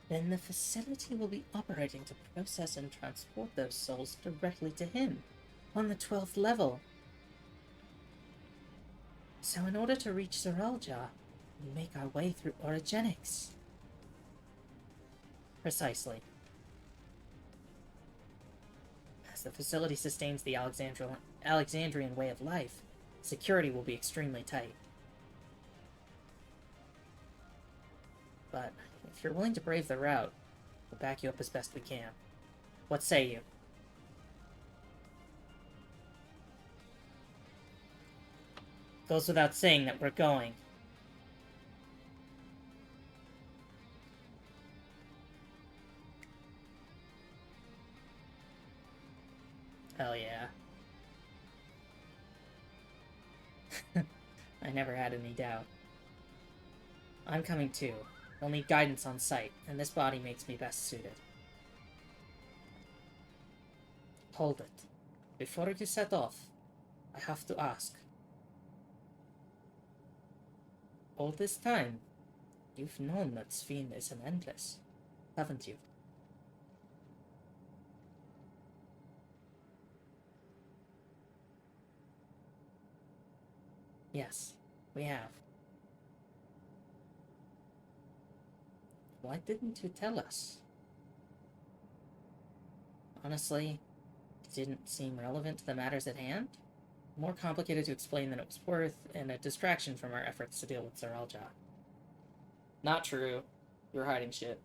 Then the facility will be operating to process and transport those souls directly to him, on the 12th level. So in order to reach Zeralja, we make our way through Origenics. Precisely. As the facility sustains the Alexandrian way of life, security will be extremely tight. But if you're willing to brave the route, we'll back you up as best we can. What say you? Goes without saying that we're going. Hell yeah. I never had any doubt. I'm coming too. I'll need guidance on site, and this body makes me best suited. Hold it. Before you set off, I have to ask. All this time, you've known that Sphene is an endless, haven't you? Yes, we have. Why didn't you tell us? Honestly, it didn't seem relevant to the matters at hand. More complicated to explain than it was worth, and a distraction from our efforts to deal with Zaralja. Not true. You're hiding shit.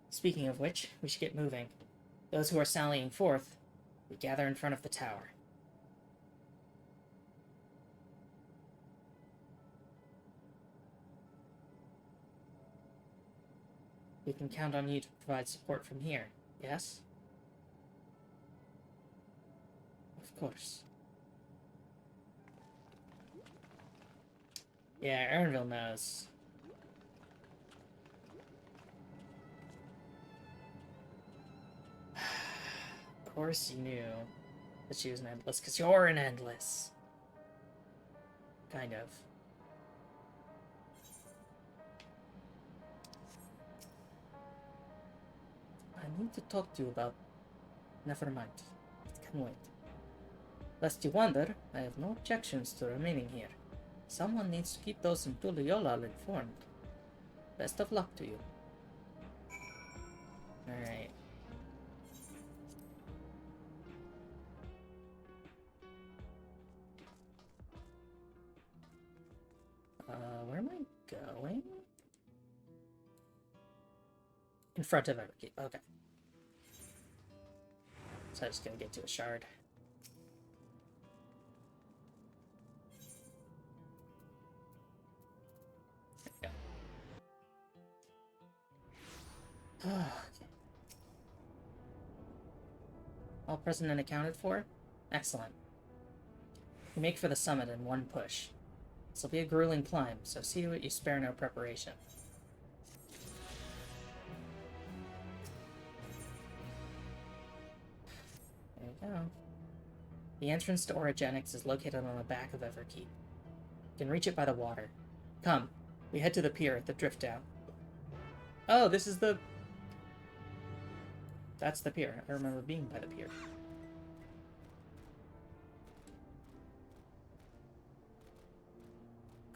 Speaking of which, we should get moving. Those who are sallying forth, we gather in front of the tower. We can count on you to provide support from here, yes? Of course. Yeah, Ernville knows. Of course you knew that she was an endless, because you're an endless. Kind of. I need to talk to you about... Never mind. It can wait. Lest you wonder, I have no objections to remaining here. Someone needs to keep those in Tuliolal informed. Best of luck to you. Alright. Where am I going? In front of Everkeep. Okay. So I just gotta get to a shard. There we go. Okay. All present and accounted for? Excellent. We make for the summit in one push. This'll be a grueling climb, so see what you spare no preparation. There you go. The entrance to Orogenics is located on the back of Everkeep. You can reach it by the water. Come, we head to the pier at the drift down. Oh, this is the... That's the pier. I remember being by the pier.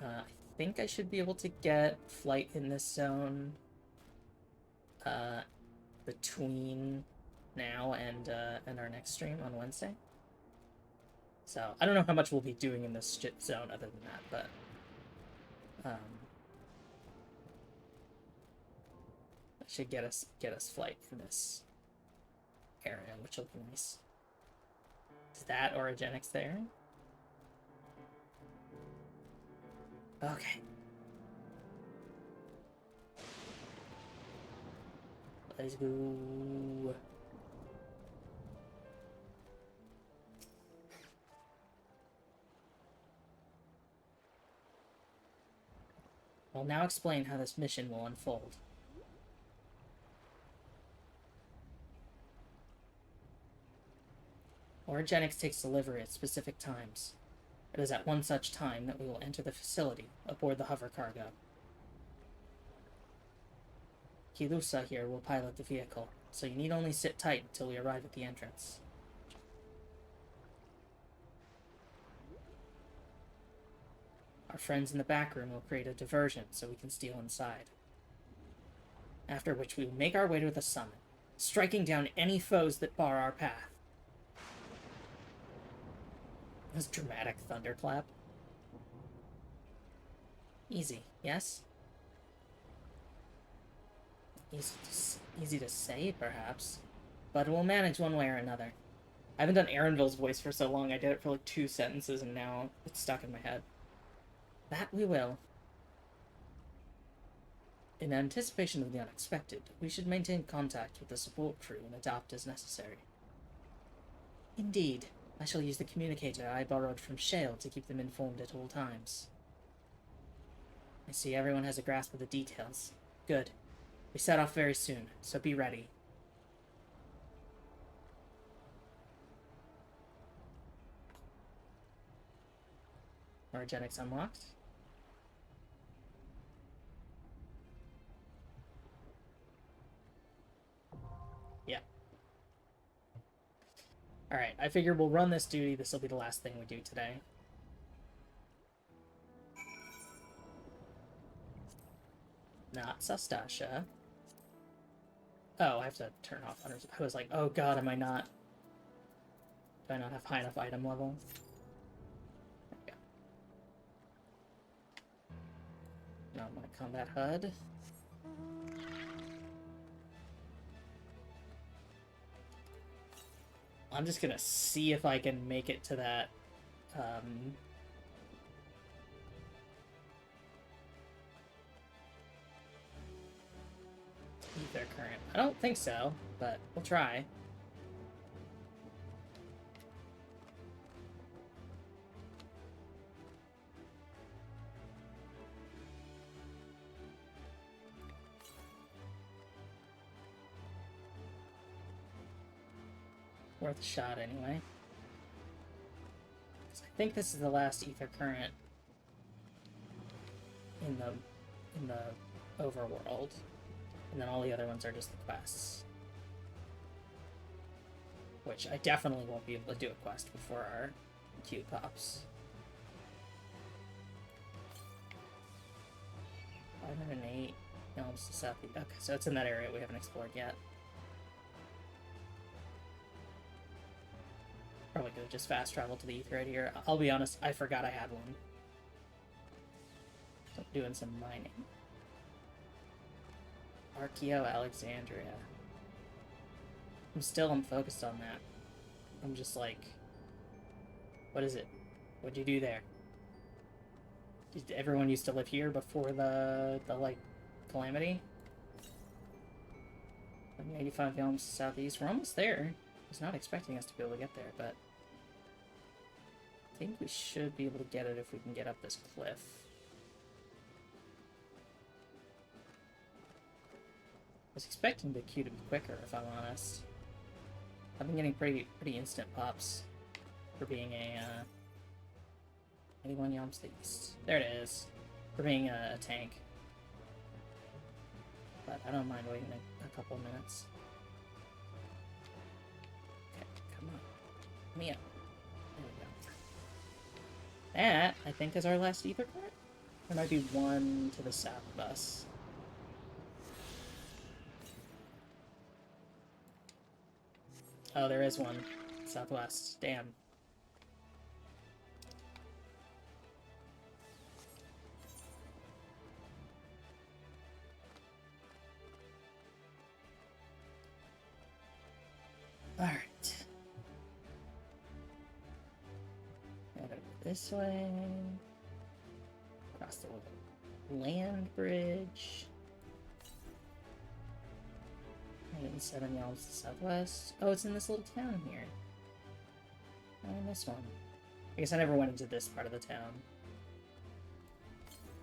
I think I should be able to get flight in this zone between now and our next stream on Wednesday. So I don't know how much we'll be doing in this shit zone other than that, but that should get us flight in this area, which will be nice. Is that Orogenics there? Okay. Let's go. I'll now explain how this mission will unfold. Orogenics takes delivery at specific times. It is at one such time that we will enter the facility aboard the hover cargo. Kilusa here will pilot the vehicle, so you need only sit tight until we arrive at the entrance. Our friends in the back room will create a diversion so we can steal inside. After which we will make our way to the summit, striking down any foes that bar our path. This dramatic thunderclap. Easy, yes? Easy to say, perhaps. But we'll manage one way or another. I haven't done Erinville's voice for so long, I did it for like 2 sentences and now it's stuck in my head. That we will. In anticipation of the unexpected, we should maintain contact with the support crew and adapt as necessary. Indeed. I shall use the communicator I borrowed from Shale to keep them informed at all times. I see everyone has a grasp of the details. Good. We set off very soon, so be ready. Orogenics unlocked. Alright, I figure we'll run this duty. This will be the last thing we do today. Not Sastasha. Oh, I have to turn off. I was like, oh god, am I not... Do I not have high enough item level? There we go. Now I'm gonna combat HUD. I'm just gonna see if I can make it to that, ether current. I don't think so, but we'll try. Worth a shot anyway. I think this is the last ether current in the overworld. And then all the other ones are just the quests. Which I definitely won't be able to do a quest before our queue pops. 508 Elms to south. Okay, so it's in that area we haven't explored yet. Probably could have just fast travel to the ether right here. I'll be honest, I forgot I had one. So I'm doing some mining. Archeo Alexandria. I'm focused on that. I'm just like, what is it? What'd you do there? Did everyone used to live here before the like, calamity? 85 kilometers southeast. We're almost there. I was not expecting us to be able to get there, but I think we should be able to get it if we can get up this cliff. I was expecting the queue to be quicker, if I'm honest. I've been getting pretty instant pops for being a 81 Yalms to the east. There it is. For being a tank. But I don't mind waiting a couple of minutes. Okay, come on. Let me up. There we go. That, I think, is our last ether current. There might be one to the south of us. Oh, there is one. Southwest. Damn. Alright. Gotta go this way. Across the land bridge. 107 Yalms to southwest. Oh, it's in this little town here. Oh, this one. I guess I never went into this part of the town.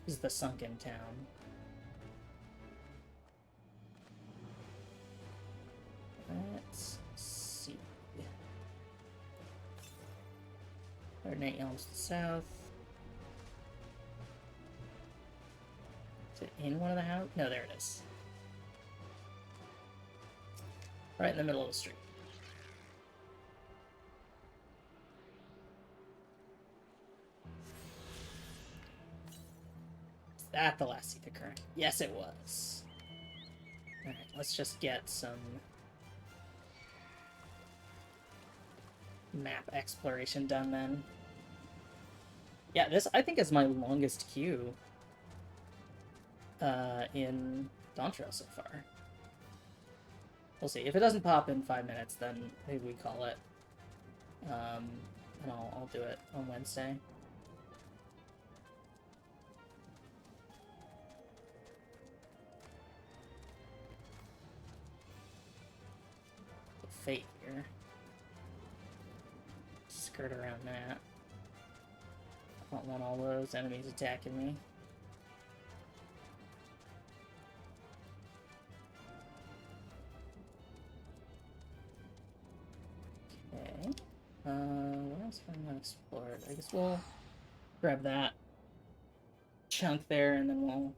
This is the sunken town. Let's see. 108 Yalms to the south. Is it in one of the houses? No, there it is. Right in the middle of the street. Is that the last ether current? Yes, it was. Alright, let's just get some map exploration done then. Yeah, this I think is my longest queue in Dawntrail so far. We'll see. If it doesn't pop in 5 minutes, then maybe we call it. And I'll do it on Wednesday. Fate here. Skirt around that. I don't want all those enemies attacking me. Okay. What else am I gonna explore? I guess we'll grab that chunk there and then we'll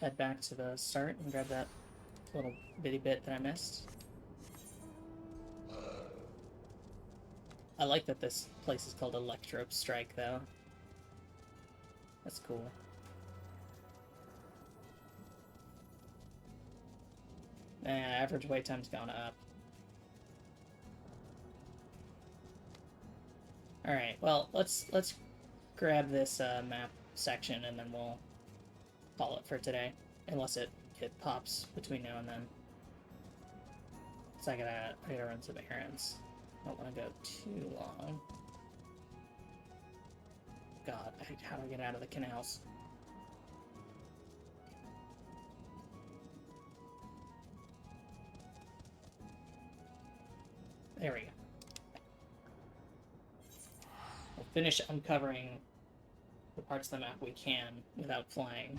head back to the start and grab that little bitty bit that I missed. I like that this place is called Electro Strike, though. That's cool. Average wait time's gone up. Alright, well, let's grab this map section and then we'll call it for today. Unless it pops between now and then. So I gotta run some errands. Don't want to go too long. God, how do I get out of the canals? There we go. We'll finish uncovering the parts of the map we can without flying.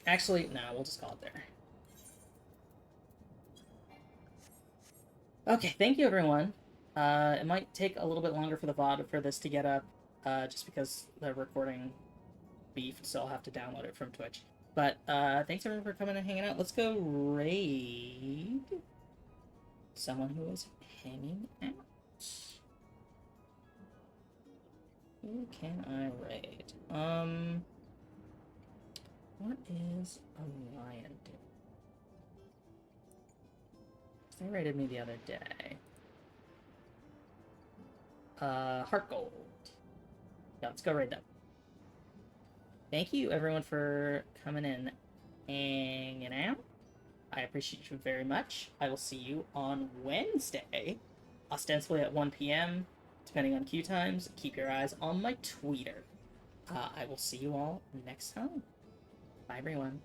Actually, no, we'll just call it there. Okay, thank you everyone. It might take a little bit longer for the VOD for this to get up, just because the recording beefed, so I'll have to download it from Twitch. But thanks everyone for coming and hanging out. Let's go raid someone who is hanging out. Who can I raid? What is Orion doing? They raided me the other day. Heart Gold. Yeah, let's go raid them. Thank you everyone for coming in, hanging out. I appreciate you very much. I will see you on Wednesday, ostensibly at 1 p.m., depending on queue times. Keep your eyes on my Twitter. I will see you all next time. Bye, everyone.